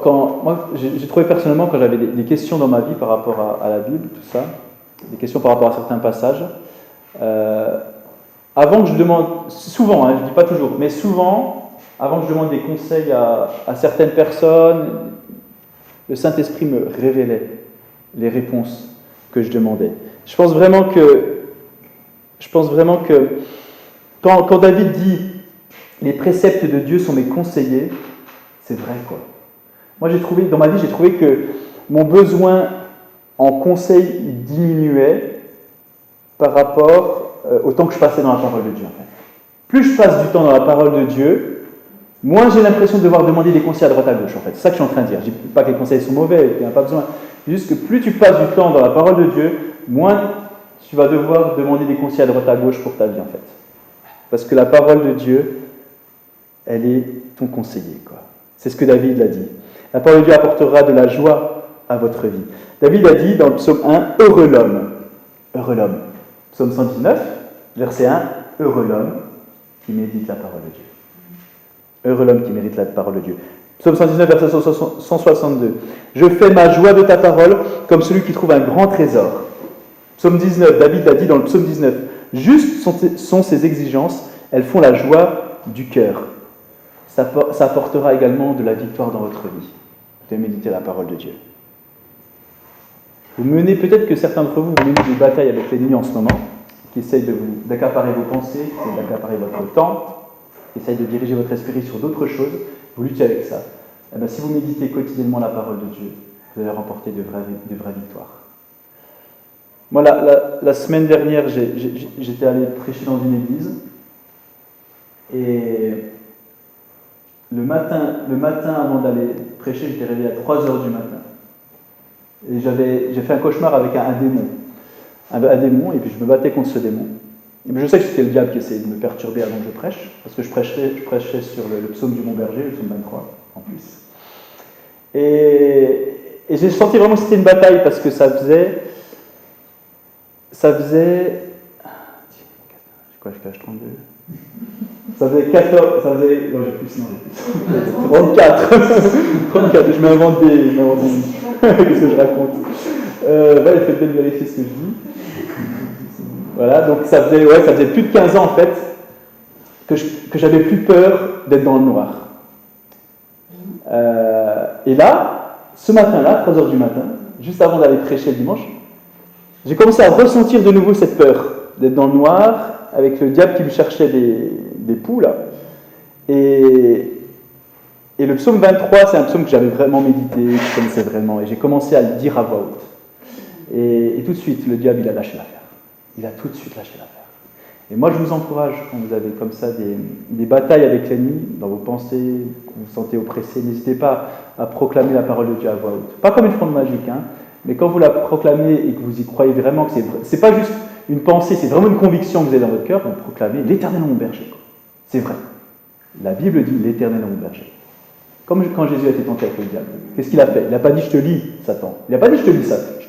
Moi, j'ai trouvé personnellement, quand j'avais des questions dans ma vie par rapport à la Bible, tout ça, des questions par rapport à certains passages, avant que je demande, souvent, je ne dis pas toujours, mais souvent, avant que je demande des conseils à certaines personnes, le Saint-Esprit me révélait les réponses que je demandais. Je pense vraiment que quand David dit « Les préceptes de Dieu sont mes conseillers », c'est vrai, quoi. Moi, dans ma vie, j'ai trouvé que mon besoin en conseil diminuait par rapport au temps que je passais dans la parole de Dieu. En fait. Plus je passe du temps dans la parole de Dieu, moins j'ai l'impression de devoir demander des conseils à droite à gauche. En fait. C'est ça que je suis en train de dire. Je ne dis pas que les conseils sont mauvais, il n'y en a pas besoin. Juste que plus tu passes du temps dans la parole de Dieu, moins tu vas devoir demander des conseils à droite à gauche pour ta vie, en fait. Parce que la parole de Dieu, elle est ton conseiller, quoi. C'est ce que David l'a dit. La parole de Dieu apportera de la joie à votre vie. David a dit dans le psaume 1, « Heureux l'homme ». Heureux l'homme. Psaume 119, verset 1, « Heureux l'homme qui médite la parole de Dieu ». Heureux l'homme qui mérite la parole de Dieu. Psaume 119, verset 162. « Je fais ma joie de ta parole comme celui qui trouve un grand trésor ». Psaume 19, David a dit dans le psaume 19, « Justes sont ses exigences, elles font la joie du cœur ». Ça apportera également de la victoire dans votre vie, de méditer la parole de Dieu. Vous menez, peut-être que certains d'entre vous menez des batailles avec l'ennemi en ce moment, qui essayent d'accaparer vos pensées, qui essayent d'accaparer votre temps, qui essayent de diriger votre esprit sur d'autres choses. Vous luttez avec ça. Eh bien, si vous méditez quotidiennement la parole de Dieu, vous allez remporter de vraies victoires. Moi, la semaine dernière, j'étais allé prêcher dans une église, et le matin avant d'aller prêcher, j'étais réveillé à 3h du matin. Et j'ai fait un cauchemar avec un démon. Un démon, et puis je me battais contre ce démon. Et je sais que c'était le diable qui essayait de me perturber avant que je prêche, parce que je prêchais sur le psaume du Mont Berger, le psaume 23, en plus. Et j'ai senti vraiment que c'était une bataille, parce que ça faisait... Je cache 32. Ça faisait 14... Non, j'ai plus, 34. 34, je m'invente des... Qu'est-ce que je raconte faites bien vérifier ce que je dis. Voilà, donc ça faisait plus de 15 ans, en fait, que j'avais plus peur d'être dans le noir. Et là, ce matin-là, 3h du matin, juste avant d'aller prêcher le dimanche, j'ai commencé à ressentir de nouveau cette peur d'être dans le noir, avec le diable qui me cherchait des poux, là. Et le psaume 23, c'est un psaume que j'avais vraiment médité, que je connaissais vraiment, et j'ai commencé à le dire à voix haute. Et tout de suite, le diable, il a lâché l'affaire. Il a tout de suite lâché l'affaire. Et moi, je vous encourage, quand vous avez comme ça des batailles avec l'ennemi, dans vos pensées, vous vous sentez oppressé, n'hésitez pas à proclamer la parole de Dieu à voix haute. Pas comme une fronde magique, hein, mais quand vous la proclamez et que vous y croyez vraiment, que c'est pas juste une pensée, c'est vraiment une conviction que vous avez dans votre cœur, vous proclamez « l'Éternel est mon berger ». C'est vrai. La Bible dit « l'Éternel est mon berger ». Comme quand Jésus a été tenté avec le diable. Qu'est-ce qu'il a fait? Il n'a pas dit « je te lis, Satan ». Il n'a pas dit « je te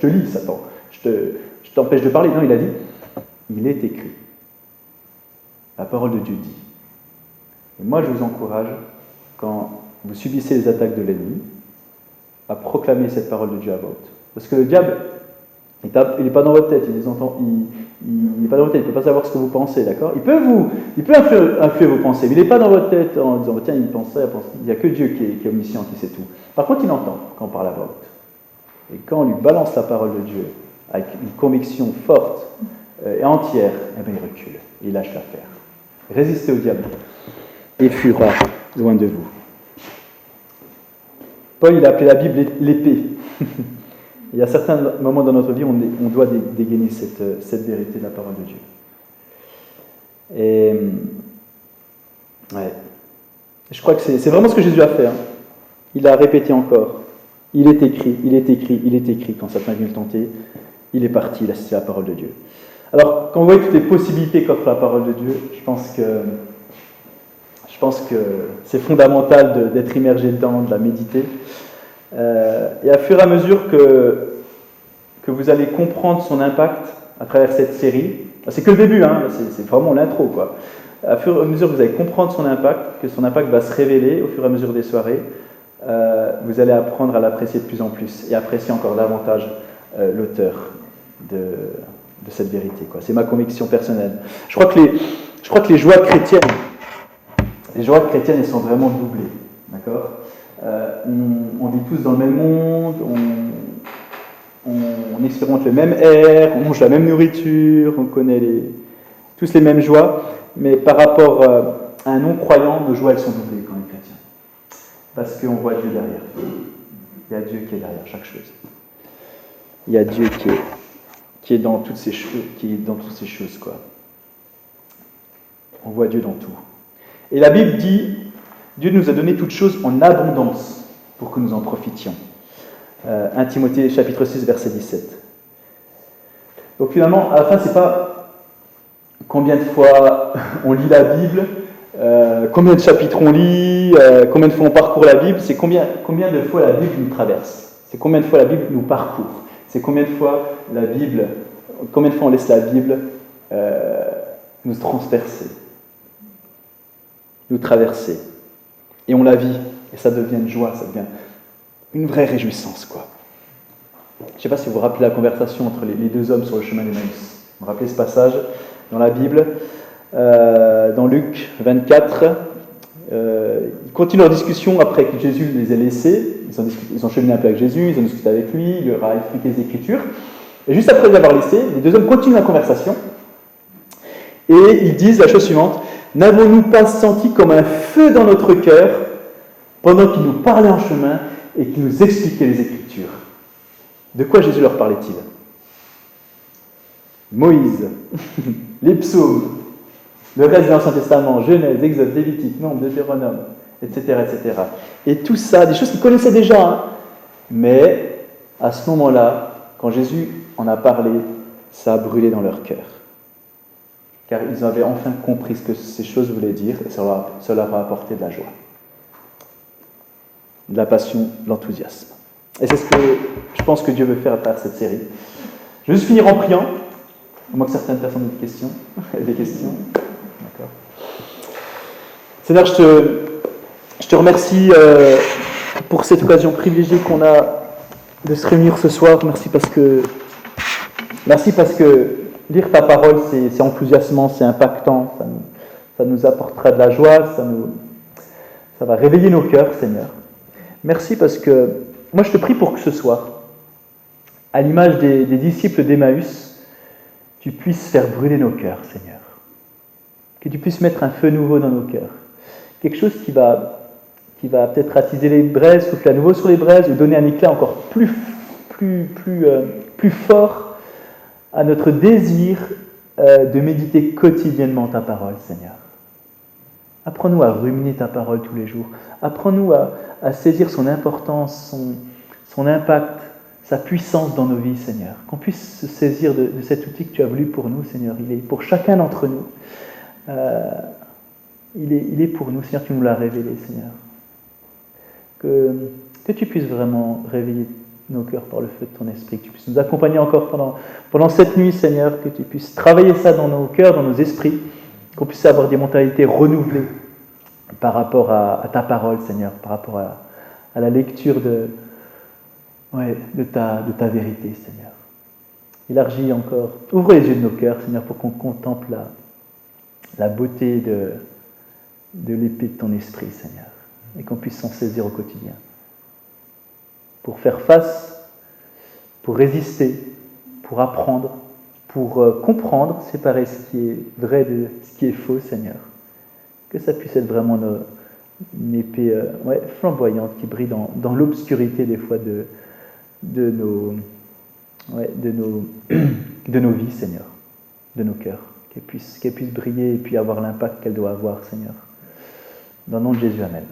lis, Satan, je t'empêche de parler ». Non, il a dit « il est écrit ». La parole de Dieu dit. Et moi, je vous encourage, quand vous subissez les attaques de l'ennemi, à proclamer cette parole de Dieu à voix haute. Parce que le diable, il n'est pas dans votre tête, il n'est pas dans votre tête, il ne peut pas savoir ce que vous pensez, d'accord? Il peut influer vos pensées, mais il n'est pas dans votre tête en disant, tiens, il pense ça, il n'y a que Dieu qui est omniscient, qui sait tout. Par contre, il entend quand on parle à voix haute. Et quand on lui balance la parole de Dieu, avec une conviction forte et entière, eh bien, il recule, et il lâche l'affaire. Résistez au diable, et il fuira loin de vous. Paul, il a appelé la Bible l'épée. Il y a certains moments dans notre vie où on doit dégainer cette vérité de la parole de Dieu. Et je crois que c'est vraiment ce que Jésus a fait. Hein. Il a répété encore. Il est écrit, il est écrit, il est écrit. Quand Satan est venu le tenter, il est parti, il a cité la parole de Dieu. Alors, quand vous voyez toutes les possibilités qu'offre la parole de Dieu, je pense que c'est fondamental d'être immergé dedans, de la méditer. Et à fur et à mesure que vous allez comprendre son impact à travers cette série, c'est que le début, hein, c'est vraiment l'intro, quoi. À fur et à mesure que vous allez comprendre son impact, que son impact va se révéler au fur et à mesure des soirées, vous allez apprendre à l'apprécier de plus en plus et apprécier encore davantage l'auteur de cette vérité, quoi. C'est ma conviction personnelle. Je crois que les joies chrétiennes, elles sont vraiment doublées, d'accord? On vit tous dans le même monde, on expérimente le même air, on mange la même nourriture, on connaît tous les mêmes joies, mais par rapport à un non-croyant, nos joies, elles sont doublées quand on est chrétien. Parce qu'on voit Dieu derrière. Il y a Dieu qui est derrière chaque chose. Il y a Dieu qui est dans toutes ces choses, quoi. On voit Dieu dans tout. Et la Bible dit, Dieu nous a donné toutes choses en abondance pour que nous en profitions. 1 Timothée chapitre 6, verset 17. Donc finalement, à la fin, c'est pas combien de fois on lit la Bible, combien de chapitres on lit, combien de fois on parcourt la Bible, c'est combien de fois la Bible nous traverse. C'est combien de fois la Bible nous parcourt. C'est combien de fois on laisse la Bible nous transpercer, nous traverser. Et on la vit, et ça devient une joie, ça devient une vraie réjouissance, quoi. Je ne sais pas si vous vous rappelez la conversation entre les deux hommes sur le chemin d'Emmaüs. Vous vous rappelez ce passage dans la Bible, dans Luc 24. Ils continuent leur discussion après que Jésus les ait laissés. Ils ont cheminé un peu avec Jésus, ils ont discuté avec lui, il leur a expliqué les Écritures. Et juste après les avoir laissés, les deux hommes continuent la conversation. Et ils disent la chose suivante: n'avons-nous pas senti comme un feu dans notre cœur pendant qu'il nous parlait en chemin et qu'il nous expliquait les Écritures? De quoi Jésus leur parlait-il? Moïse, les psaumes, le reste de l'Ancien Testament, Genèse, Exode, Lévitique, Nombre, Deutéronome, etc., etc. Et tout ça, des choses qu'ils connaissaient déjà, hein. Mais à ce moment-là, quand Jésus en a parlé, ça a brûlé dans leur cœur. Car ils avaient enfin compris ce que ces choses voulaient dire et ça leur a apporté de la joie, de la passion, de l'enthousiasme. Et c'est ce que je pense que Dieu veut faire à travers cette série. Je vais juste finir en priant, à moins que certaines personnes aient des questions. D'accord. Seigneur, je te remercie pour cette occasion privilégiée qu'on a de se réunir ce soir. Merci parce que lire ta parole, c'est enthousiasmant, c'est impactant, ça nous apportera de la joie, ça va réveiller nos cœurs, Seigneur. Merci parce que moi je te prie pour que ce soir, à l'image des disciples d'Emmaüs, tu puisses faire brûler nos cœurs, Seigneur. Que tu puisses mettre un feu nouveau dans nos cœurs. Quelque chose qui va peut-être attiser les braises, souffler à nouveau sur les braises, ou donner un éclat encore plus fort à notre désir de méditer quotidiennement ta parole, Seigneur. Apprends-nous à ruminer ta parole tous les jours. Apprends-nous à saisir son importance, son impact, sa puissance dans nos vies, Seigneur. Qu'on puisse se saisir de cet outil que tu as voulu pour nous, Seigneur. Il est pour chacun d'entre nous. Il est pour nous, Seigneur, tu nous l'as révélé, Seigneur. Que tu puisses vraiment réveiller nos cœurs par le feu de ton esprit, que tu puisses nous accompagner encore pendant cette nuit, Seigneur, que tu puisses travailler ça dans nos cœurs, dans nos esprits, qu'on puisse avoir des mentalités renouvelées par rapport à ta parole, Seigneur, par rapport à la lecture de ta vérité, Seigneur. Élargis encore, ouvre les yeux de nos cœurs, Seigneur, pour qu'on contemple la beauté de l'épée de ton esprit, Seigneur, et qu'on puisse s'en saisir au quotidien. Pour faire face, pour résister, pour apprendre, pour comprendre, séparer ce qui est vrai de ce qui est faux, Seigneur. Que ça puisse être vraiment une épée flamboyante qui brille dans l'obscurité des fois de nos vies, Seigneur, de nos cœurs. Qu'elle puisse briller et puis avoir l'impact qu'elle doit avoir, Seigneur. Dans le nom de Jésus, amen.